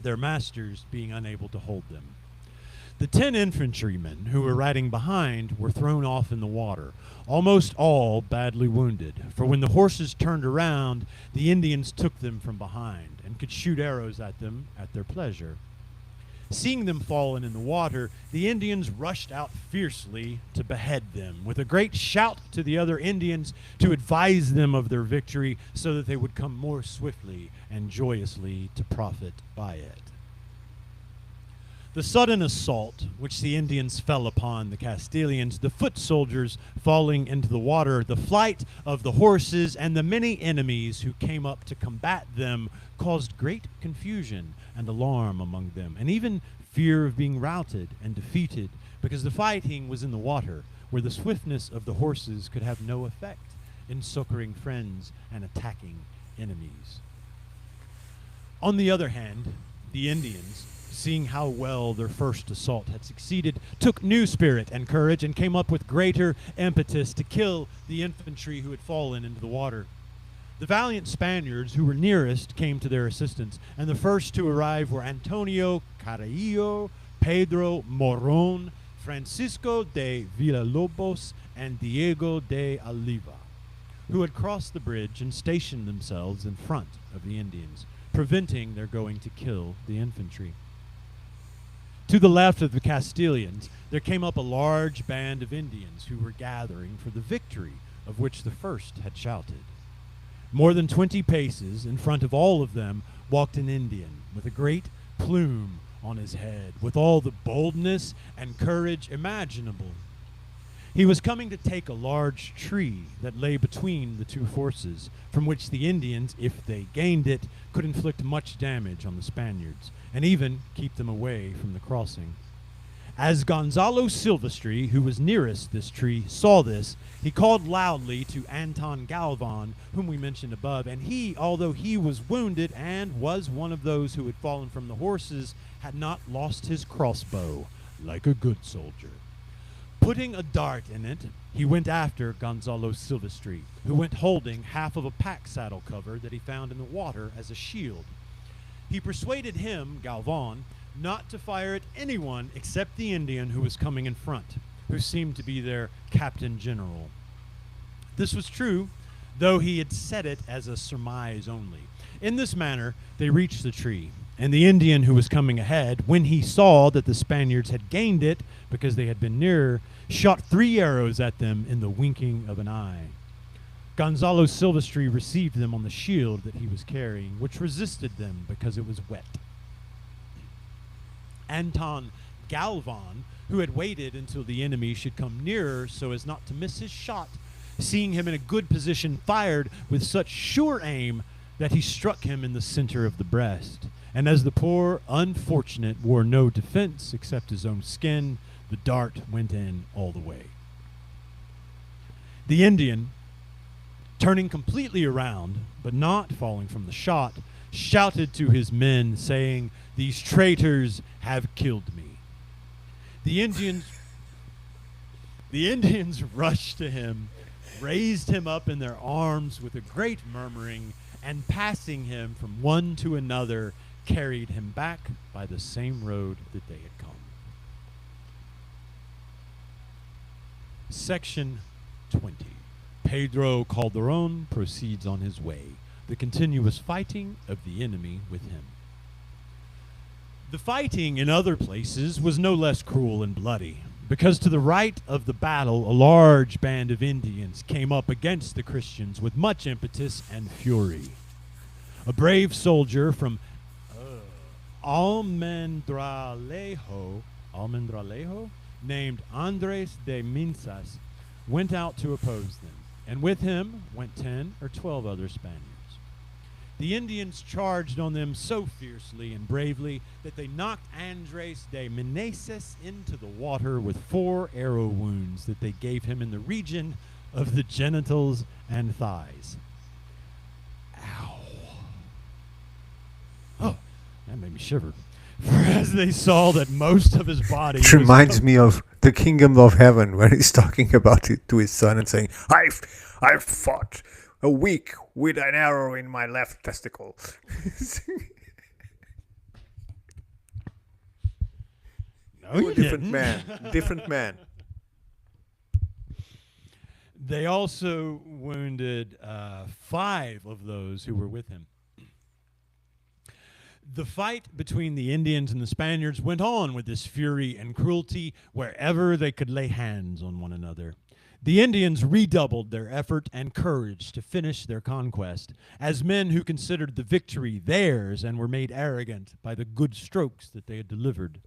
their masters being unable to hold them. The 10 infantrymen who were riding behind were thrown off in the water, almost all badly wounded, for when the horses turned around, the Indians took them from behind and could shoot arrows at them at their pleasure. Seeing them fallen in the water, the Indians rushed out fiercely to behead them, with a great shout to the other Indians to advise them of their victory so that they would come more swiftly and joyously to profit by it. The sudden assault which the Indians fell upon the Castilians, the foot soldiers falling into the water, the flight of the horses, and the many enemies who came up to combat them caused great confusion and alarm among them, and even fear of being routed and defeated, because the fighting was in the water, where the swiftness of the horses could have no effect in succoring friends and attacking enemies. On the other hand, the Indians, seeing how well their first assault had succeeded, took new spirit and courage and came up with greater impetus to kill the infantry who had fallen into the water. The valiant Spaniards who were nearest came to their assistance, and the first to arrive were Antonio Carrillo, Pedro Moron, Francisco de Villalobos, and Diego de Oliva, who had crossed the bridge and stationed themselves in front of the Indians, preventing their going to kill the infantry. To the left of the Castilians, there came up a large band of Indians who were gathering for the victory of which the first had shouted. More than 20 paces in front of all of them walked an Indian with a great plume on his head, with all the boldness and courage imaginable. He was coming to take a large tree that lay between the two forces, from which the Indians, if they gained it, could inflict much damage on the Spaniards, and even keep them away from the crossing. As Gonzalo Silvestri, who was nearest this tree, saw this, he called loudly to Anton Galvan, whom we mentioned above, and he, although he was wounded and was one of those who had fallen from the horses, had not lost his crossbow, like a good soldier. Putting a dart in it, he went after Gonzalo Silvestri, who went holding half of a pack saddle cover that he found in the water as a shield. He persuaded him, Galvan, not to fire at anyone except the Indian who was coming in front, who seemed to be their captain general. This was true, though he had said it as a surmise only. In this manner, they reached the tree, and the Indian who was coming ahead, when he saw that the Spaniards had gained it because they had been nearer, shot 3 arrows at them in the winking of an eye. Gonzalo Silvestri received them on the shield that he was carrying, which resisted them because it was wet. Anton Galvan, who had waited until the enemy should come nearer so as not to miss his shot, seeing him in a good position, fired with such sure aim that he struck him in the center of the breast. And as the poor unfortunate wore no defense except his own skin, the dart went in all the way. The Indian, turning completely around, but not falling from the shot, shouted to his men, saying, "These traitors have killed me." The Indians rushed to him, raised him up in their arms with a great murmuring, and passing him from one to another, carried him back by the same road that they had come. Section 20. Pedro Calderon proceeds on his way, the continuous fighting of the enemy with him. The fighting in other places was no less cruel and bloody, because to the right of the battle a large band of Indians came up against the Christians with much impetus and fury. A brave soldier from Almendralejo, named Andres de Minsas, went out to oppose them, and with him went 10 or 12 other Spaniards. The Indians charged on them so fiercely and bravely that they knocked Andres de Meneses into the water with 4 arrow wounds that they gave him in the region of the genitals and thighs. Ow. Oh, that made me shiver. For as they saw that most of his body It reminds me of the kingdom of heaven, where he's talking about it to his son and saying, I've fought a week with an arrow in my left testicle. No, you different didn't. man. Different man. They also wounded 5 of those who were with him. The fight between the Indians and the Spaniards went on with this fury and cruelty wherever they could lay hands on one another. The Indians redoubled their effort and courage to finish their conquest, as men who considered the victory theirs and were made arrogant by the good strokes that they had delivered.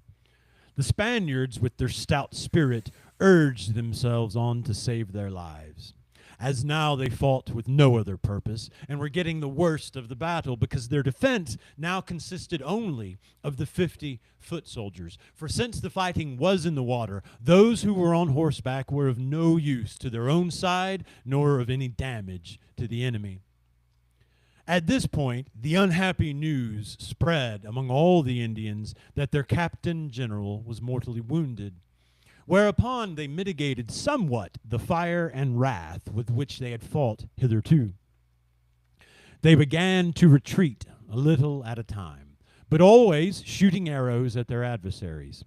The Spaniards, with their stout spirit, urged themselves on to save their lives, as now they fought with no other purpose and were getting the worst of the battle, because their defense now consisted only of the 50 foot soldiers. For since the fighting was in the water, those who were on horseback were of no use to their own side, nor of any damage to the enemy. At this point, the unhappy news spread among all the Indians that their captain general was mortally wounded, whereupon they mitigated somewhat the fire and wrath with which they had fought hitherto. They began to retreat a little at a time, but always shooting arrows at their adversaries.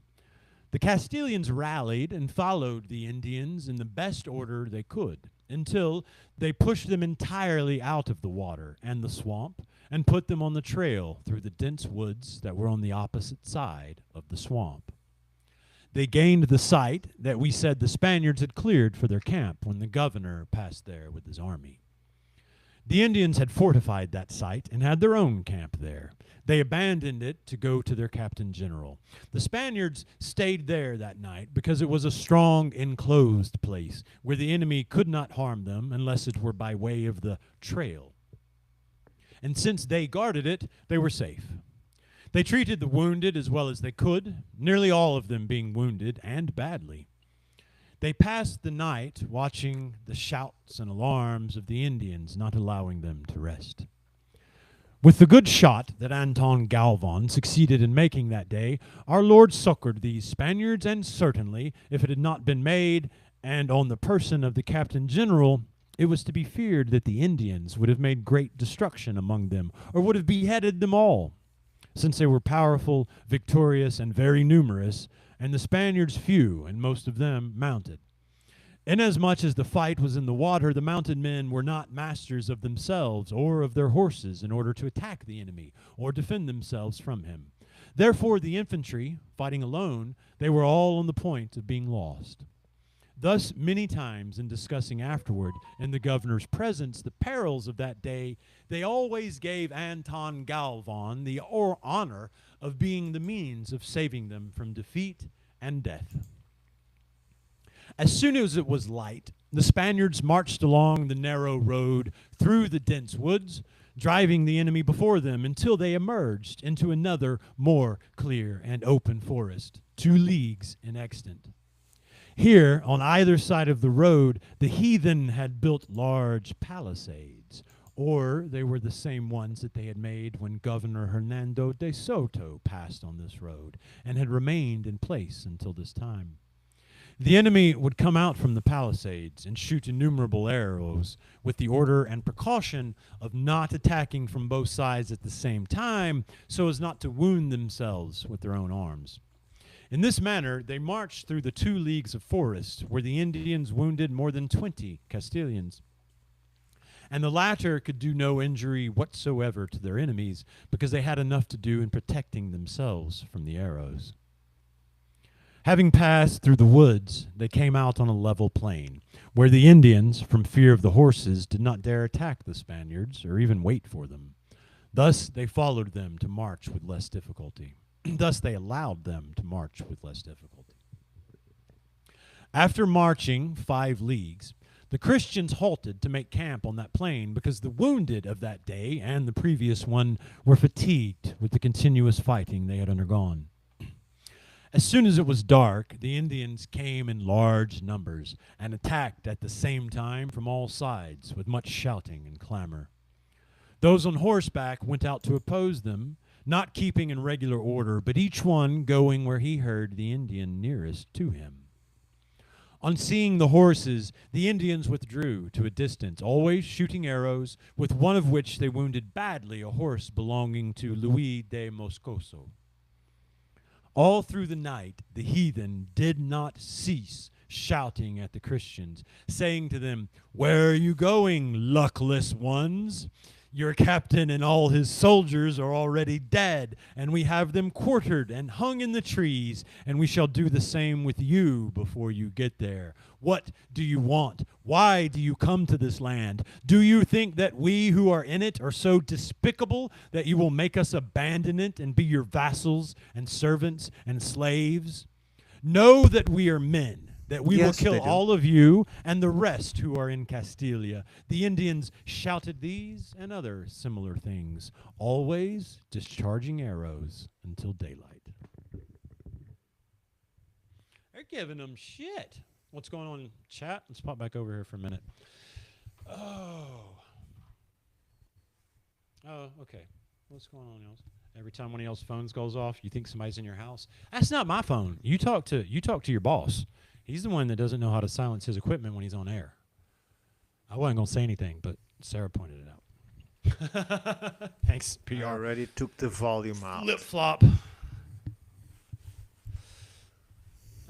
The Castilians rallied and followed the Indians in the best order they could, until they pushed them entirely out of the water and the swamp and put them on the trail through the dense woods that were on the opposite side of the swamp. they gained the site that we said the Spaniards had cleared for their camp when the governor passed there with his army. The Indians had fortified that site and had their own camp there. They abandoned it to go to their captain general. The Spaniards stayed there that night because it was a strong, enclosed place where the enemy could not harm them unless it were by way of the trail. And since they guarded it, they were safe. They treated the wounded as well as they could, nearly all of them being wounded, and badly. They passed the night watching the shouts and alarms of the Indians, not allowing them to rest. With the good shot that Anton Galvan succeeded in making that day, our Lord succored these Spaniards, and certainly, if it had not been made, and on the person of the Captain General, it was to be feared that the Indians would have made great destruction among them, or would have beheaded them all, since they were powerful, victorious, and very numerous, and the Spaniards few, and most of them mounted. Inasmuch as the fight was in the water, the mounted men were not masters of themselves or of their horses in order to attack the enemy or defend themselves from him. Therefore the infantry, fighting alone, they were all on the point of being lost. Thus, many times in discussing afterward, in the governor's presence, the perils of that day, they always gave Anton Galvan the honor of being the means of saving them from defeat and death. As soon as it was light, the Spaniards marched along the narrow road through the dense woods, driving the enemy before them until they emerged into another, more clear and open forest, 2 leagues in extent. Here, on either side of the road, the heathen had built large palisades, or they were the same ones that they had made when Governor Hernando deSoto passed on this road, and had remained in place until this time. The enemy would come out from the palisades and shoot innumerable arrows with the order and precaution of not attacking from both sides at the same time so as not to wound themselves with their own arms. In this manner, they marched through the 2 leagues of forest where the Indians wounded more than 20 Castilians. And the latter could do no injury whatsoever to their enemies because they had enough to do in protecting themselves from the arrows. Having passed through the woods, they came out on a level plain, where the Indians, from fear of the horses, did not dare attack the Spaniards or even wait for them. Thus they followed them to march with less difficulty. Thus they allowed them to march with less difficulty. After marching 5 leagues, the Christians halted to make camp on that plain because the wounded of that day and the previous one were fatigued with the continuous fighting they had undergone. As soon as it was dark, the Indians came in large numbers and attacked at the same time from all sides with much shouting and clamor. Those on horseback went out to oppose them, not keeping in regular order, but each one going where he heard the Indian nearest to him. On seeing the horses, the Indians withdrew to a distance, always shooting arrows, with one of which they wounded badly a horse belonging to Luis de Moscoso. All through the night, the heathen did not cease shouting at the Christians, saying to them, "Where are you going, luckless ones? Your captain and all his soldiers are already dead, and we have them quartered and hung in the trees, and we shall do the same with you before you get there. What do you want? Why do you come to this land? Do you think that we who are in it are so despicable that you will make us abandon it and be your vassals and servants and slaves? Know that we are men, that we will kill all of you and the rest who are in Castilia." The Indians shouted these and other similar things, always discharging arrows until daylight. They're giving them shit. What's going on in chat? Let's pop back over here for a minute. Oh, okay. What's going on, y'all? Every time one of y'all's phones goes off, you think somebody's in your house. That's not my phone. You talk to your boss. He's the one that doesn't know how to silence his equipment when he's on air. I wasn't going to say anything, but Sarah pointed it out. Thanks, PR. I already took the volume out. Flip-flop.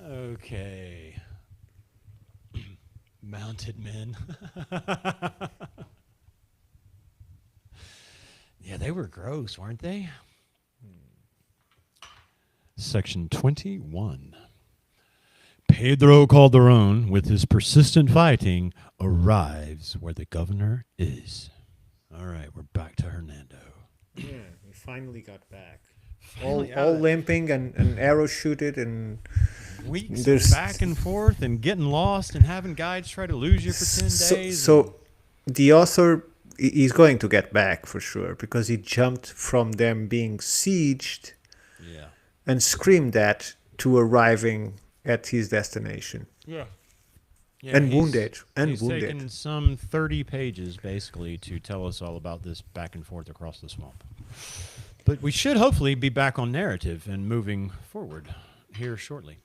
Okay. Mounted men. Yeah, they were gross, weren't they? Section 21. Pedro Calderon, with his persistent fighting, arrives where the governor is. All right, we're back to Hernando. Yeah, we finally got back. Finally out All of that. limping and arrow shooted and Weeks of there's- back and forth and getting lost and having guides try to lose you for 10 days. So the author is going to get back for sure because he jumped from them being sieged yeah. and screamed at to arriving at his destination. Yeah. And wounded. And he's wounded. taken some 30 pages, basically, to tell us all about this back and forth across the swamp. But we should hopefully be back on narrative and moving forward here shortly.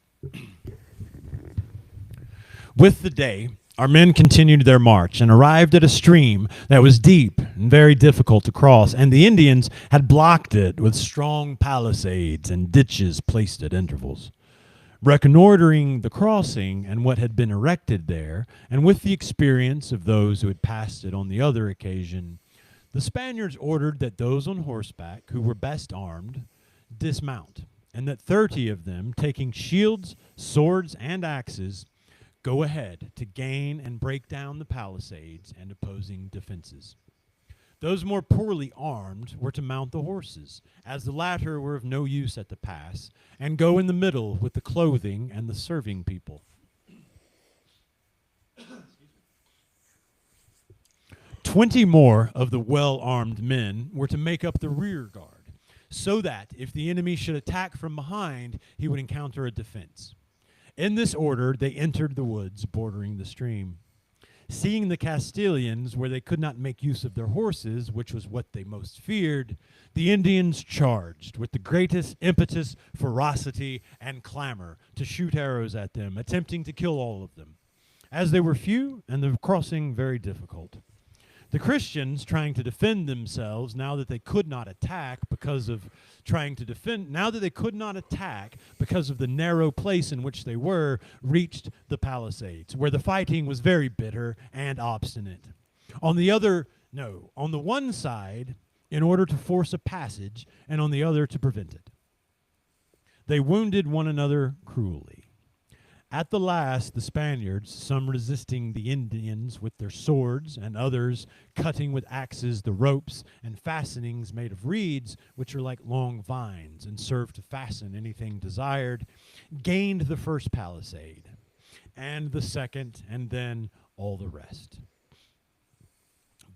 With the day, our men continued their march and arrived at a stream that was deep and very difficult to cross, and the Indians had blocked it with strong palisades and ditches placed at intervals. Reconnoitering the crossing and what had been erected there, and with the experience of those who had passed it on the other occasion, the Spaniards ordered that those on horseback who were best armed dismount, and that 30 of them, taking shields, swords, and axes, go ahead to gain and break down the palisades and opposing defenses. Those more poorly armed were to mount the horses, as the latter were of no use at the pass, and go in the middle with the clothing and the serving people. 20 more of the well-armed men were to make up the rear guard, so that if the enemy should attack from behind, he would encounter a defense. In this order, they entered the woods bordering the stream. Seeing the Castilians where they could not make use of their horses, which was what they most feared, the Indians charged with the greatest impetus, ferocity, and clamor to shoot arrows at them, attempting to kill all of them, as they were few and the crossing very difficult. The Christians, trying to defend themselves now that they could not attack because of the narrow place in which they were, reached the palisades, where the fighting was very bitter and obstinate. On the one side, in order to force a passage, and on the other to prevent it. They wounded one another cruelly. At the last, the Spaniards, some resisting the Indians with their swords, and others cutting with axes the ropes and fastenings made of reeds, which are like long vines and serve to fasten anything desired, gained the first palisade, and the second, and then all the rest.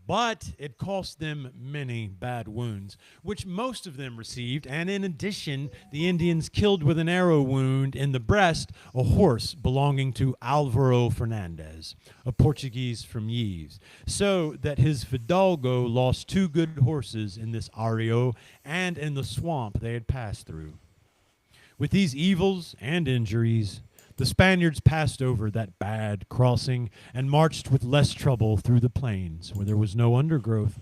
But it cost them many bad wounds, which most of them received, and in addition, the Indians killed with an arrow wound in the breast a horse belonging to Alvaro Fernandez, a Portuguese from Yves, so that his Fidalgo lost 2 good horses in this arrio and in the swamp they had passed through. With these evils and injuries, the Spaniards passed over that bad crossing and marched with less trouble through the plains where there was no undergrowth.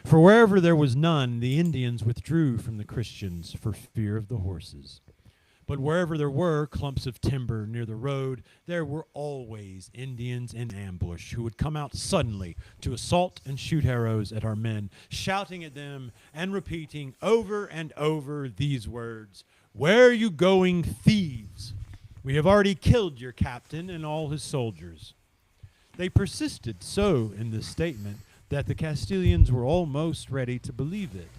For wherever there was none, the Indians withdrew from the Christians for fear of the horses. But wherever there were clumps of timber near the road, there were always Indians in ambush who would come out suddenly to assault and shoot arrows at our men, shouting at them and repeating over and over these words, "Where are you going, thieves? We have already killed your captain and all his soldiers." They persisted so in this statement that the Castilians were almost ready to believe it,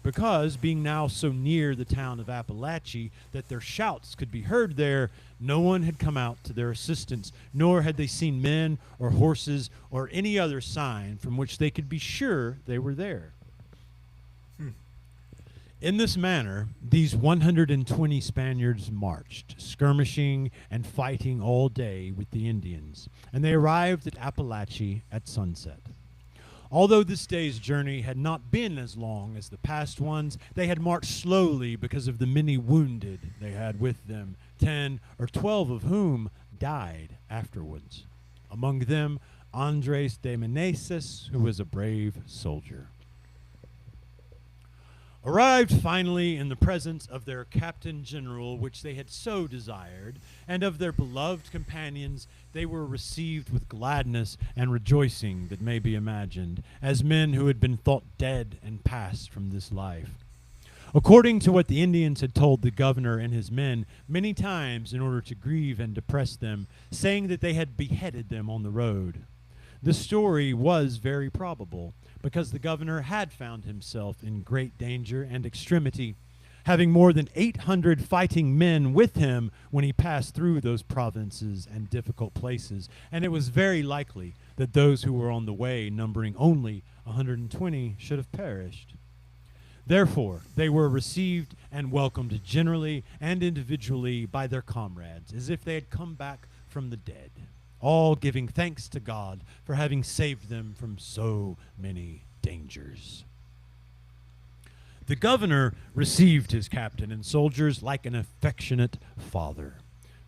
because, being now so near the town of Apalachee that their shouts could be heard there, no one had come out to their assistance, nor had they seen men or horses or any other sign from which they could be sure they were there. In this manner, these 120 Spaniards marched, skirmishing and fighting all day with the Indians, and they arrived at Apalachee at sunset. Although this day's journey had not been as long as the past ones, they had marched slowly because of the many wounded they had with them, 10 or 12 of whom died afterwards. Among them, Andres de Meneses, who was a brave soldier. Arrived finally in the presence of their captain general, which they had so desired, and of their beloved companions, they were received with gladness and rejoicing that may be imagined, as men who had been thought dead and passed from this life. according to what the Indians had told the governor and his men many times in order to grieve and depress them, saying that they had beheaded them on the road. The story was very probable, because the governor had found himself in great danger and extremity, having more than 800 fighting men with him when he passed through those provinces and difficult places, and it was very likely that those who were on the way, numbering only 120, should have perished. Therefore, they were received and welcomed generally and individually by their comrades, as if they had come back from the dead, all giving thanks to God for having saved them from so many dangers. The governor received his captain and soldiers like an affectionate father,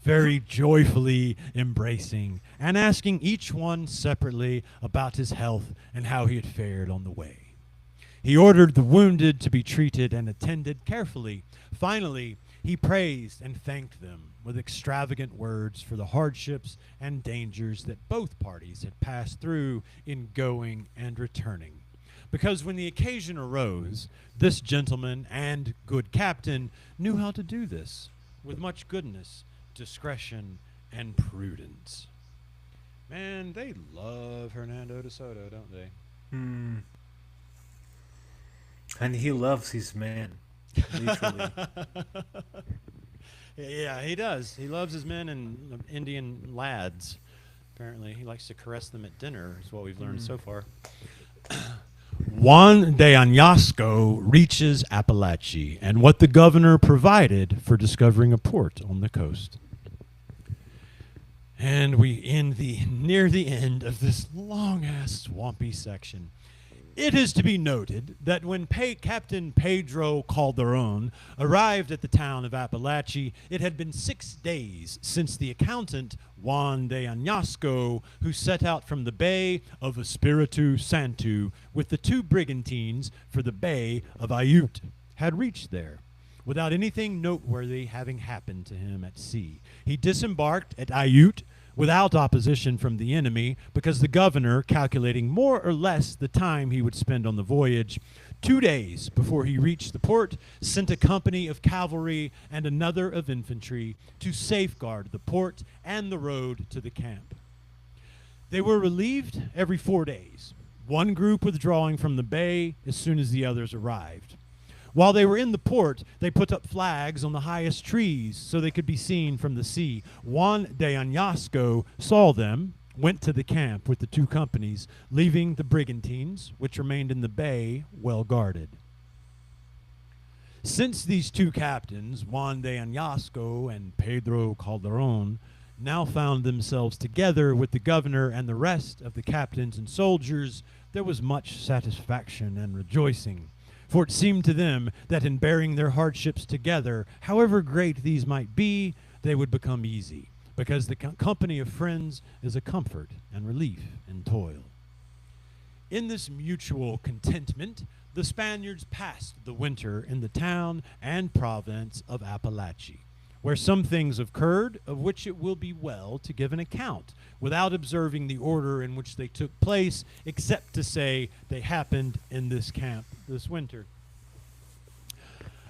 very joyfully embracing and asking each one separately about his health and how he had fared on the way. He ordered the wounded to be treated and attended carefully. Finally, he praised and thanked them with extravagant words for the hardships and dangers that both parties had passed through in going and returning. Because when the occasion arose, this gentleman and good captain knew how to do this with much goodness, discretion, and prudence. Man, they love Hernando deSoto, don't they? And he loves his men, literally. Yeah, he does. He loves his men and Indian lads. Apparently, he likes to caress them at dinner, is what we've learned so far. Juan de Añasco reaches Appalachia and what the governor provided for discovering a port on the coast. And we end near the end of this long-ass swampy section. It is to be noted that when Captain Pedro Calderon arrived at the town of Appalachia, it had been 6 days since the accountant Juan de Añasco, who set out from the Bay of Espiritu Santo with the 2 brigantines for the Bay of Ayut, had reached there, without anything noteworthy having happened to him at sea. He disembarked at Ayut without opposition from the enemy, because the governor, calculating more or less the time he would spend on the voyage, 2 days before he reached the port, sent a company of cavalry and another of infantry to safeguard the port and the road to the camp. They were relieved every 4 days, one group withdrawing from the bay as soon as the others arrived. While they were in the port, they put up flags on the highest trees so they could be seen from the sea. Juan de Añasco saw them, went to the camp with the 2 companies, leaving the brigantines, which remained in the bay, well guarded. Since these 2 captains, Juan de Añasco and Pedro Calderon, now found themselves together with the governor and the rest of the captains and soldiers, there was much satisfaction and rejoicing. For it seemed to them that in bearing their hardships together, however great these might be, they would become easy, because the company of friends is a comfort and relief in toil. In this mutual contentment, the Spaniards passed the winter in the town and province of Appalachia, where some things occurred of which it will be well to give an account, without observing the order in which they took place, except to say they happened in this camp this winter.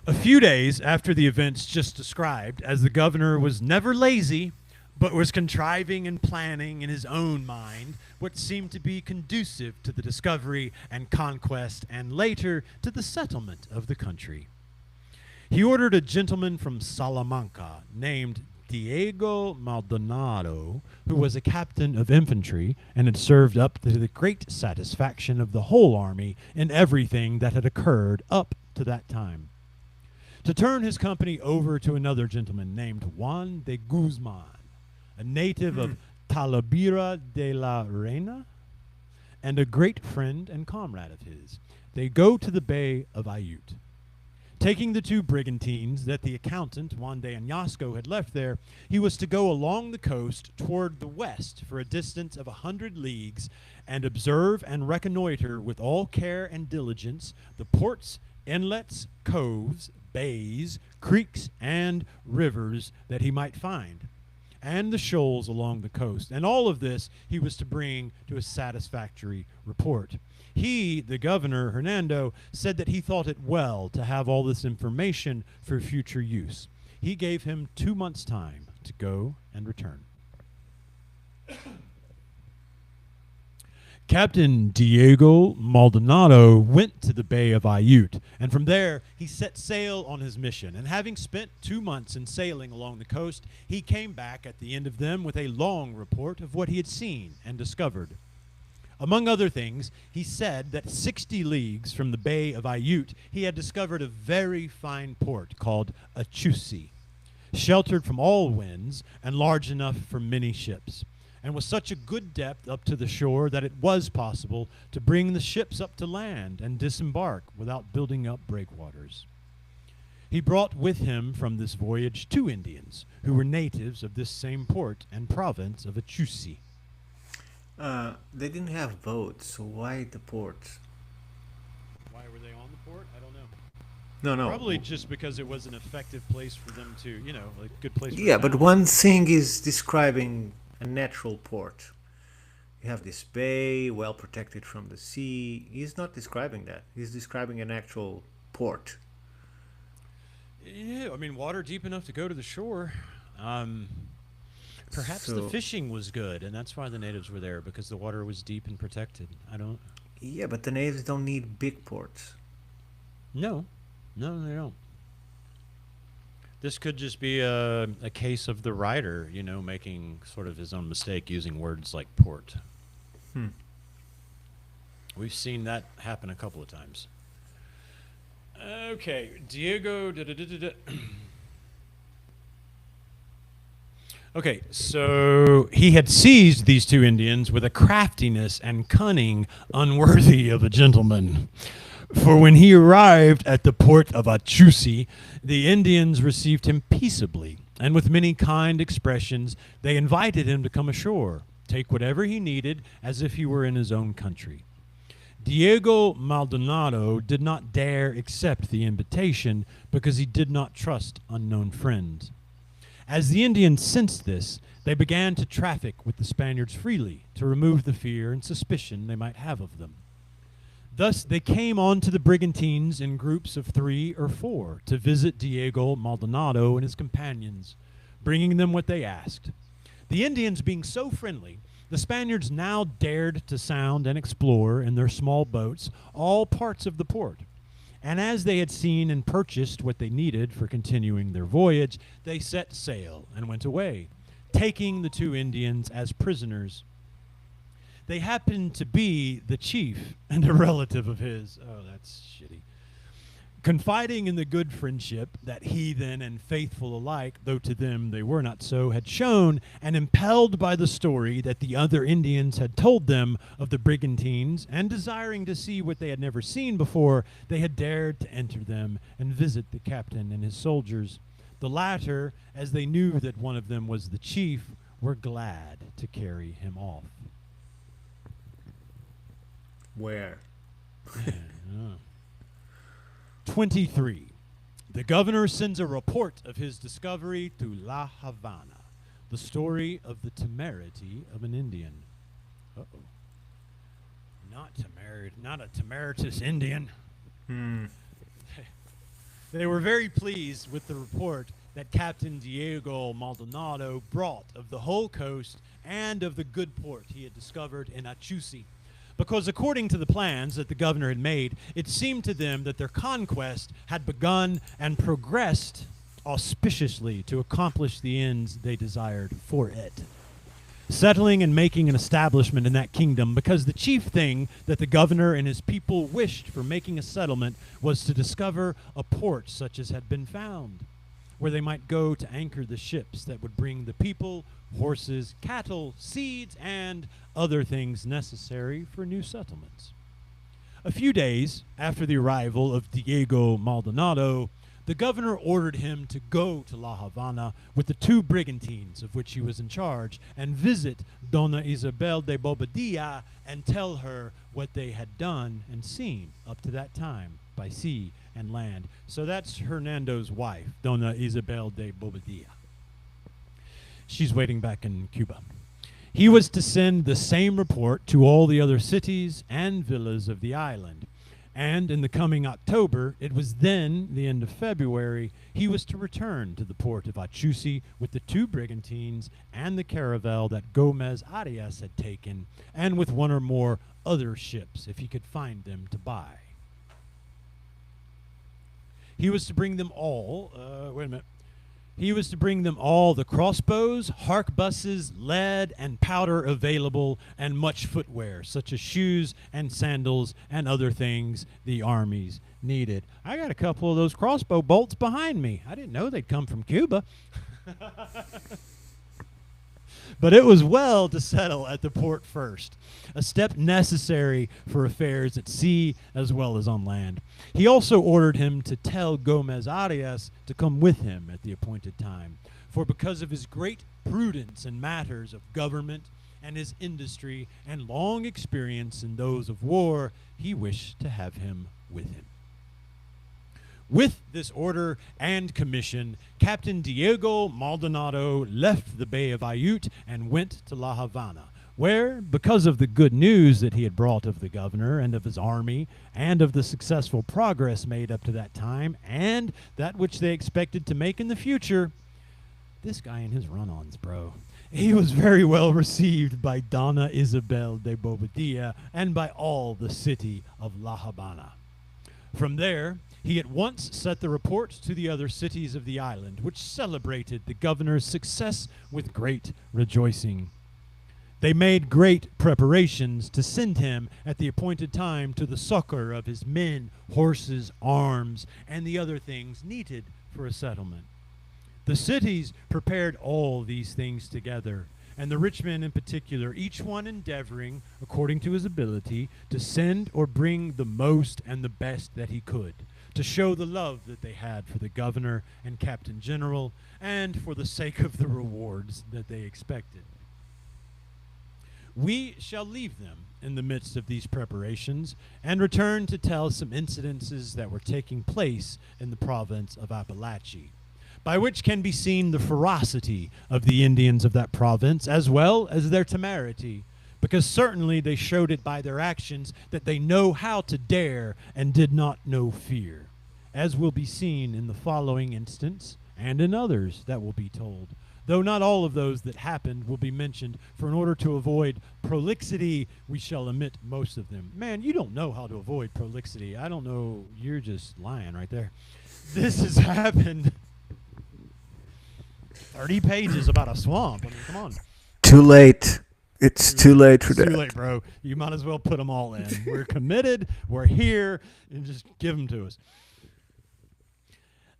A few days after the events just described, as the governor was never lazy, but was contriving and planning in his own mind what seemed to be conducive to the discovery and conquest, and later to the settlement of the country, he ordered a gentleman from Salamanca named Diego Maldonado, who was a captain of infantry and had served up to the great satisfaction of the whole army in everything that had occurred up to that time, to turn his company over to another gentleman named Juan de Guzman, a native of Talavera de la Reina, and a great friend and comrade of his. They go to the Bay of Ayut. Taking the 2 brigantines that the accountant, Juan de Añasco, had left there, he was to go along the coast toward the west for a distance of 100 leagues and observe and reconnoiter with all care and diligence the ports, inlets, coves, bays, creeks, and rivers that he might find, and the shoals along the coast. And all of this he was to bring to a satisfactory report. He, the governor, Hernando, said that he thought it well to have all this information for future use. He gave him 2 months' time to go and return. Captain Diego Maldonado went to the Bay of Ayut, and from there he set sail on his mission. And having spent 2 months in sailing along the coast, he came back at the end of them with a long report of what he had seen and discovered. Among other things, he said that 60 leagues from the Bay of Ayut, he had discovered a very fine port called Achusi, sheltered from all winds and large enough for many ships, and with such a good depth up to the shore that it was possible to bring the ships up to land and disembark without building up breakwaters. He brought with him from this voyage 2 Indians who were natives of this same port and province of Achusi. They didn't have boats, so why the port? Why were they on the port? I don't know. No. Probably just because it was an effective place for them to, a good place for Yeah, but them. one thing is describing a natural port. You have this bay, well protected from the sea. He's not describing that. He's describing an actual port. Yeah, I mean, water deep enough to go to the shore. Perhaps the So- fishing was good, and that's why the natives were there, because the water was deep and protected. I don't... Yeah, but the natives don't need big ports. No, they don't. This could just be a case of the writer, making sort of his own mistake using words like port. We've seen that happen a couple of times. Okay, Diego... Okay, so he had seized these 2 Indians with a craftiness and cunning unworthy of a gentleman. For when he arrived at the port of Achusi, the Indians received him peaceably, and with many kind expressions, they invited him to come ashore, take whatever he needed, as if he were in his own country. Diego Maldonado did not dare accept the invitation because he did not trust unknown friends. As the Indians sensed this, they began to traffic with the Spaniards freely to remove the fear and suspicion they might have of them. Thus they came on to the brigantines in groups of 3 or 4 to visit Diego Maldonado and his companions, bringing them what they asked. The Indians being so friendly, the Spaniards now dared to sound and explore in their small boats all parts of the port. And as they had seen and purchased what they needed for continuing their voyage, they set sail and went away, taking the 2 Indians as prisoners. They happened to be the chief and a relative of his. Oh, that's shitty. Confiding in the good friendship that heathen and faithful alike, though to them they were not so, had shown, and impelled by the story that the other Indians had told them of the brigantines, and desiring to see what they had never seen before, they had dared to enter them and visit the captain and his soldiers. The latter, as they knew that one of them was the chief, were glad to carry him off. Where? 23. The governor sends a report of his discovery to La Habana, the story of the temerity of an Indian. Uh-oh. Not a temeritous Indian. They were very pleased with the report that Captain Diego Maldonado brought of the whole coast and of the good port he had discovered in Achusi, because according to the plans that the governor had made, it seemed to them that their conquest had begun and progressed auspiciously to accomplish the ends they desired for it. Settling and making an establishment in that kingdom, because the chief thing that the governor and his people wished for making a settlement was to discover a port such as had been found, where they might go to anchor the ships that would bring the people, horses, cattle, seeds, and other things necessary for new settlements. A few days after the arrival of Diego Maldonado, the governor ordered him to go to La Habana with the 2 brigantines of which he was in charge and visit Dona Isabel de Bobadilla and tell her what they had done and seen up to that time by sea and land. So that's Hernando's wife, Dona Isabel de Bobadilla. She's waiting back in Cuba. He was to send the same report to all the other cities and villas of the island. And in the coming October, it was then, the end of February, he was to return to the port of Achusi with the 2 brigantines and the caravel that Gomez Arias had taken, and with 1 or more other ships, if he could find them to buy. He was to bring them all, He was to bring them all the crossbows, harquebuses, lead, and powder available, and much footwear, such as shoes and sandals and other things the armies needed. I got a couple of those crossbow bolts behind me. I didn't know they'd come from Cuba. But it was well to settle at the port first, a step necessary for affairs at sea as well as on land. He also ordered him to tell Gomez Arias to come with him at the appointed time, for because of his great prudence in matters of government and his industry and long experience in those of war, he wished to have him with him. With this order and commission, Captain Diego Maldonado left the Bay of Ayut and went to La Habana, where, because of the good news that he had brought of the governor and of his army, and of the successful progress made up to that time, and that which they expected to make in the future, this guy and his run-ons, bro. He was very well received by Donna Isabel de Bobadilla and by all the city of La Habana. From there, he at once set the report to the other cities of the island, which celebrated the governor's success with great rejoicing. They made great preparations to send him at the appointed time to the succor of his men, horses, arms, and the other things needed for a settlement. The cities prepared all these things together, and the rich men in particular, each one endeavoring, according to his ability, to send or bring the most and the best that he could, to show the love that they had for the governor and captain general, and for the sake of the rewards that they expected. We shall leave them in the midst of these preparations and return to tell some incidences that were taking place in the province of Appalachia, by which can be seen the ferocity of the Indians of that province, as well as their temerity, because certainly they showed it by their actions that they know how to dare and did not know fear, as will be seen in the following instance and in others that will be told, though not all of those that happened will be mentioned, for in order to avoid prolixity, we shall omit most of them. Man, you don't know how to avoid prolixity. I don't know. You're just lying right there. This has happened. 30 pages about a swamp. I mean, come on. Too late. It's too late for that. Too late, bro. You might as well put them all in. We're committed. We're here. And just give them to us.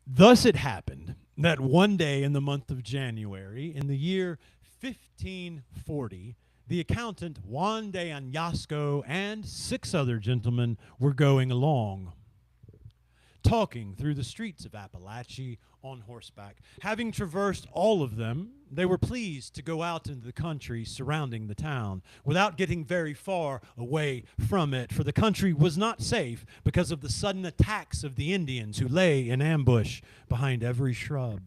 Thus it happened that one day in the month of January, in the year 1540, the accountant Juan de Añasco and 6 other gentlemen were going along, talking through the streets of Appalachia on horseback. Having traversed all of them, they were pleased to go out into the country surrounding the town without getting very far away from it, for the country was not safe because of the sudden attacks of the Indians who lay in ambush behind every shrub.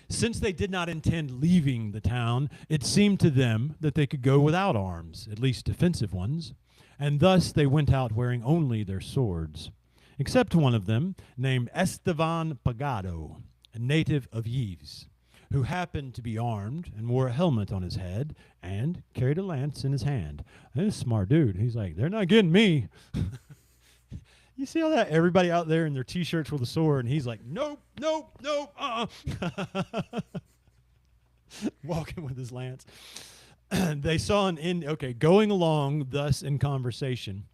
Since they did not intend leaving the town, it seemed to them that they could go without arms, at least defensive ones, and thus they went out wearing only their swords, except one of them, named Estevan Pagado, a native of Yves, who happened to be armed and wore a helmet on his head and carried a lance in his hand. And he's a smart dude. He's like, they're not getting me. You see all that? Everybody out there in their T-shirts with a sword, and he's like, nope, nope, nope, walking with his lance. They saw going along thus in conversation,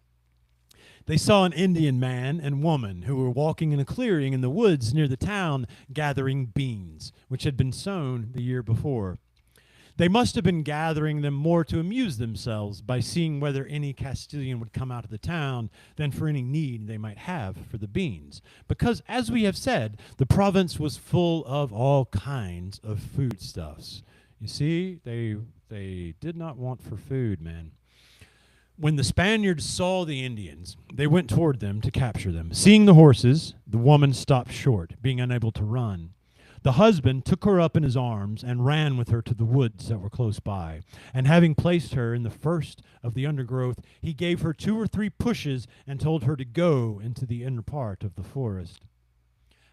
they saw an Indian man and woman who were walking in a clearing in the woods near the town gathering beans, which had been sown the year before. They must have been gathering them more to amuse themselves by seeing whether any Castilian would come out of the town than for any need they might have for the beans. Because, as we have said, the province was full of all kinds of foodstuffs. You see, they did not want for food, man. When the Spaniards saw the Indians, they went toward them to capture them. Seeing the horses, the woman stopped short, being unable to run. The husband took her up in his arms and ran with her to the woods that were close by. And having placed her in the first of the undergrowth, he gave her 2 or 3 pushes and told her to go into the inner part of the forest.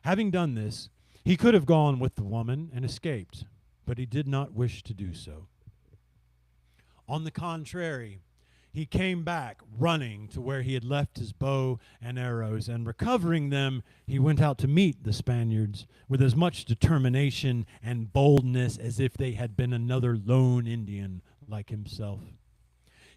Having done this, he could have gone with the woman and escaped, but he did not wish to do so. On the contrary, he came back running to where he had left his bow and arrows, and recovering them, he went out to meet the Spaniards with as much determination and boldness as if they had been another lone Indian like himself.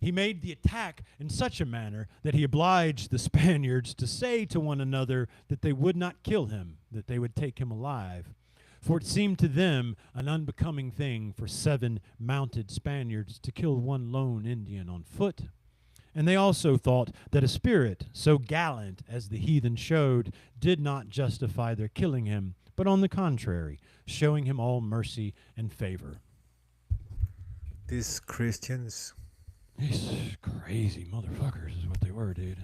He made the attack in such a manner that he obliged the Spaniards to say to one another that they would not kill him, that they would take him alive. For it seemed to them an unbecoming thing for 7 mounted Spaniards to kill one lone Indian on foot. And they also thought that a spirit so gallant as the heathen showed did not justify their killing him, but on the contrary, showing him all mercy and favor. These Christians. These crazy motherfuckers is what they were, dude.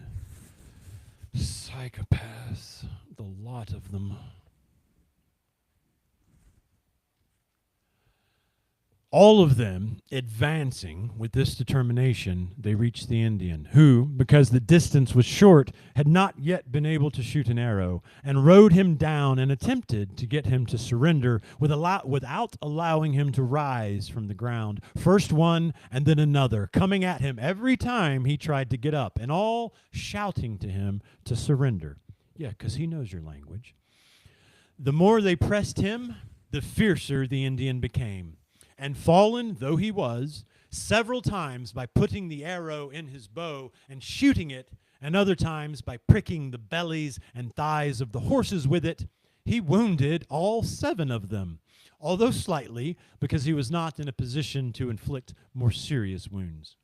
Psychopaths, the lot of them. All of them advancing with this determination, they reached the Indian, who, because the distance was short, had not yet been able to shoot an arrow, and rode him down and attempted to get him to surrender without allowing him to rise from the ground. First one and then another, coming at him every time he tried to get up, and all shouting to him to surrender. Yeah, because he knows your language. The more they pressed him, the fiercer the Indian became. And fallen though he was, several times by putting the arrow in his bow and shooting it, and other times by pricking the bellies and thighs of the horses with it, he wounded all 7 of them, although slightly, because he was not in a position to inflict more serious wounds.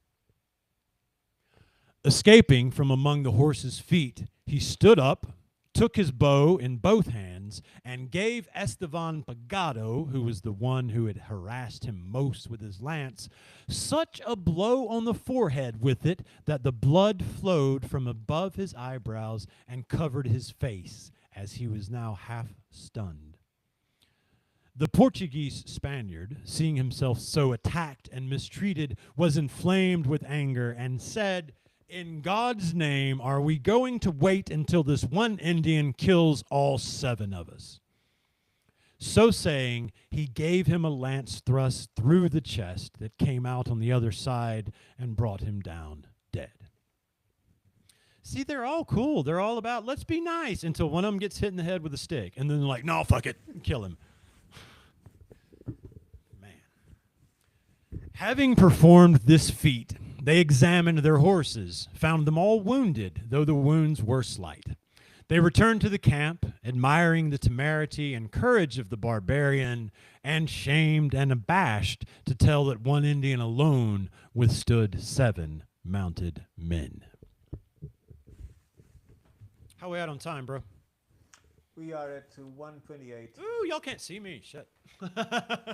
Escaping from among the horses' feet, he stood up, took his bow in both hands, and gave Estevan Pagado, who was the one who had harassed him most with his lance, such a blow on the forehead with it that the blood flowed from above his eyebrows and covered his face, as he was now half stunned. The Portuguese Spaniard, seeing himself so attacked and mistreated, was inflamed with anger and said, "In God's name, are we going to wait until this one Indian kills all 7 of us?" So saying, he gave him a lance thrust through the chest that came out on the other side and brought him down dead. See, they're all cool. They're all about, let's be nice, until one of them gets hit in the head with a stick. And then they're like, no, fuck it, kill him. Man. Having performed this feat, they examined their horses, found them all wounded, though the wounds were slight. They returned to the camp, admiring the temerity and courage of the barbarian, and shamed and abashed to tell that one Indian alone withstood 7 mounted men. How we at on time, bro? We are at 1:28. Ooh, y'all can't see me. Shit. I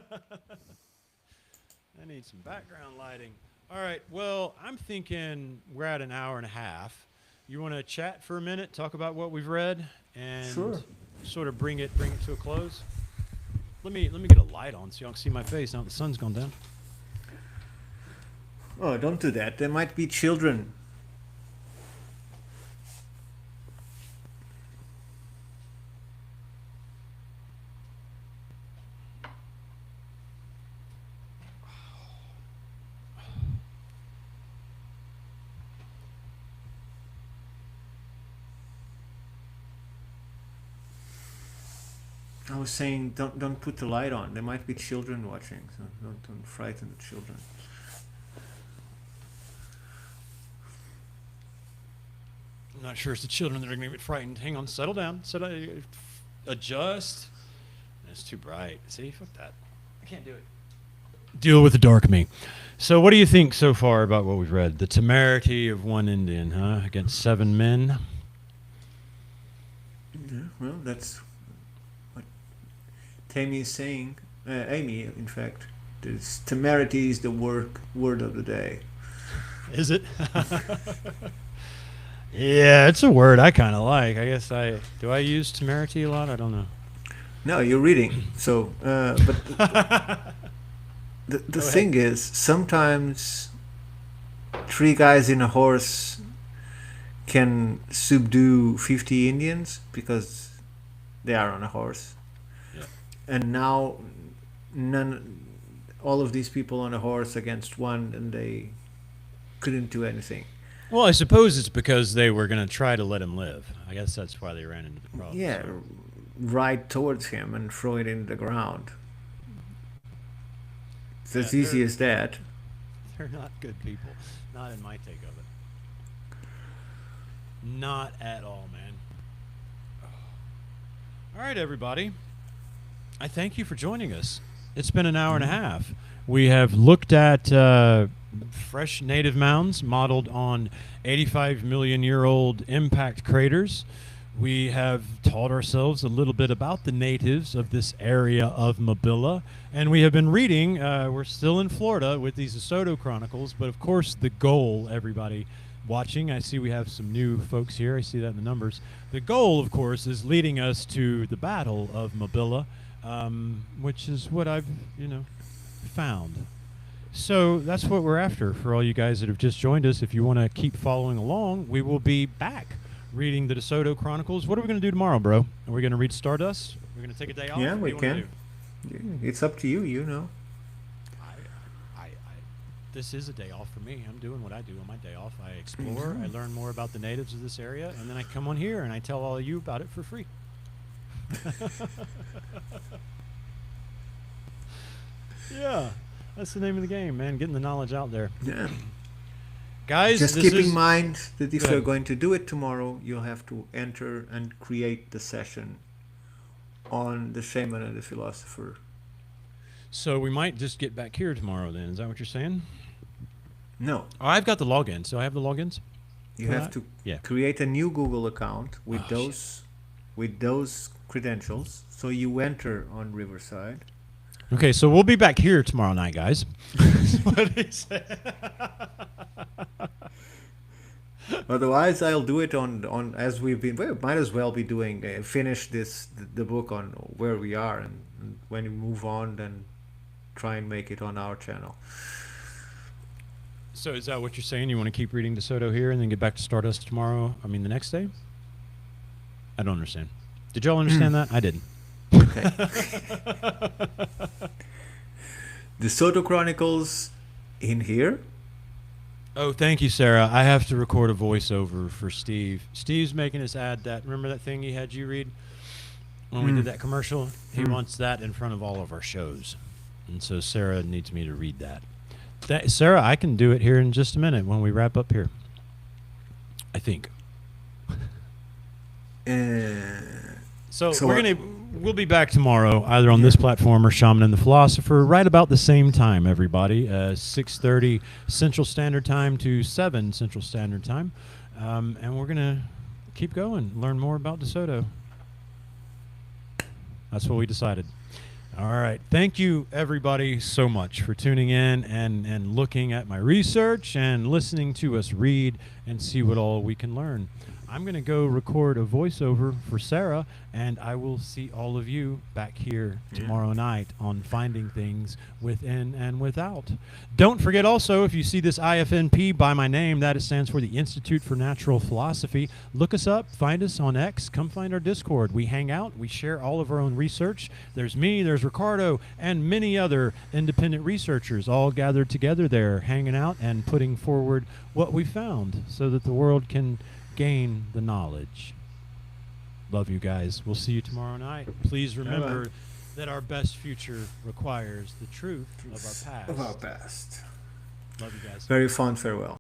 need some background lighting. All right, well, I'm thinking we're at an hour and a half. You want to chat for a minute, talk about what we've read, and Sure. sort of bring it to a close? Let me get a light on so y'all can see my face now that the sun's gone down. Oh, don't do that. There might be children. I was saying, don't put the light on. There might be children watching, so don't frighten the children. I'm not sure it's the children that are going to get frightened. Hang on, settle down. Adjust. It's too bright. See, fuck that. I can't do it. Deal with the dark me. So what do you think so far about what we've read? The temerity of one Indian, huh? Against 7 men? Yeah, well, that's what Tammy is saying. Amy, in fact. This temerity is the word of the day. Is it? Yeah, it's a word I kind of like. I guess do I use temerity a lot? I don't know. No, you're reading. So, but the thing is, sometimes three guys in a horse can subdue 50 Indians because they are on a horse. Yeah. And now all of these people on a horse against one, and they couldn't do anything. Well, I suppose it's because they were going to try to let him live. I guess that's why they ran into the problem. Yeah, ride towards him and throw it in the ground. It's as easy as that. They're not good people. Not in my take of it. Not at all, man. All right, everybody. I thank you for joining us. It's been an hour and a half. We have looked at fresh native mounds modeled on 85-million-year-old impact craters. We have taught ourselves a little bit about the natives of this area of Mabila, and we have been reading. We're still in Florida with these DeSoto Chronicles, but of course the goal, everybody watching, I see we have some new folks here. I see that in the numbers. The goal, of course, is leading us to the Battle of Mabila, which is what I've, found. So that's what we're after for all you guys that have just joined us. If you want to keep following along, we will be back reading the DeSoto Chronicles. What are we going to do tomorrow, bro? Are we going to read Stardust? We're going to take a day off? Yeah, What do we you wanna can. Yeah, it's up to you, This is a day off for me. I'm doing what I do on my day off. I explore, I learn more about the natives of this area, and then I come on here and I tell all of you about it for free. Yeah, that's the name of the game, man. Getting the knowledge out there. Yeah. Guys, Just this keep is in mind that if Go you're ahead. going to do it tomorrow, you'll have to enter and create the session on the Shaman and the Philosopher. So we might just get back here tomorrow then. Is that what you're saying? No, Oh, I've got the login. So I have the logins? you For have that? to Yeah. create a new Google account with Oh, shit. those credentials. So you enter on Riverside. Okay, so we'll be back here tomorrow night, guys. That's what he said. Otherwise, I'll do it on as we've been. Well, might as well be doing finish the book on where we are, and when we move on, then try and make it on our channel. So is that what you're saying? You want to keep reading DeSoto here and then get back to Stardust tomorrow? I mean, the next day? I don't understand. Did y'all understand that? I didn't. Okay. The Soto Chronicles in here. Oh, thank you, Sarah. I have to record a voiceover for Steve. Steve's making us add that. Remember that thing he had you read when we did that commercial? He wants that in front of all of our shows. And so Sarah needs me to read that. Sarah, I can do it here in just a minute when we wrap up here. I think. So we'll be back tomorrow, either on this platform or Shaman and the Philosopher, right about the same time, everybody. 6:30 Central Standard Time to 7 Central Standard Time. And we're going to keep going, learn more about DeSoto. That's what we decided. All right. Thank you, everybody, so much for tuning in and looking at my research and listening to us read and see what all we can learn. I'm going to go record a voiceover for Sarah, and I will see all of you back here tomorrow night on Finding Things Within and Without. Don't forget also, if you see this IFNP by my name, that stands for the Institute for Natural Philosophy. Look us up, find us on X, come find our Discord. We hang out, we share all of our own research. There's me, there's Ricardo, and many other independent researchers all gathered together there, hanging out and putting forward what we found so that the world can gain the knowledge. Love you guys. We'll see you tomorrow night. Please remember that our best future requires the truth of our past. Of our past. Love you guys. Very fond farewell.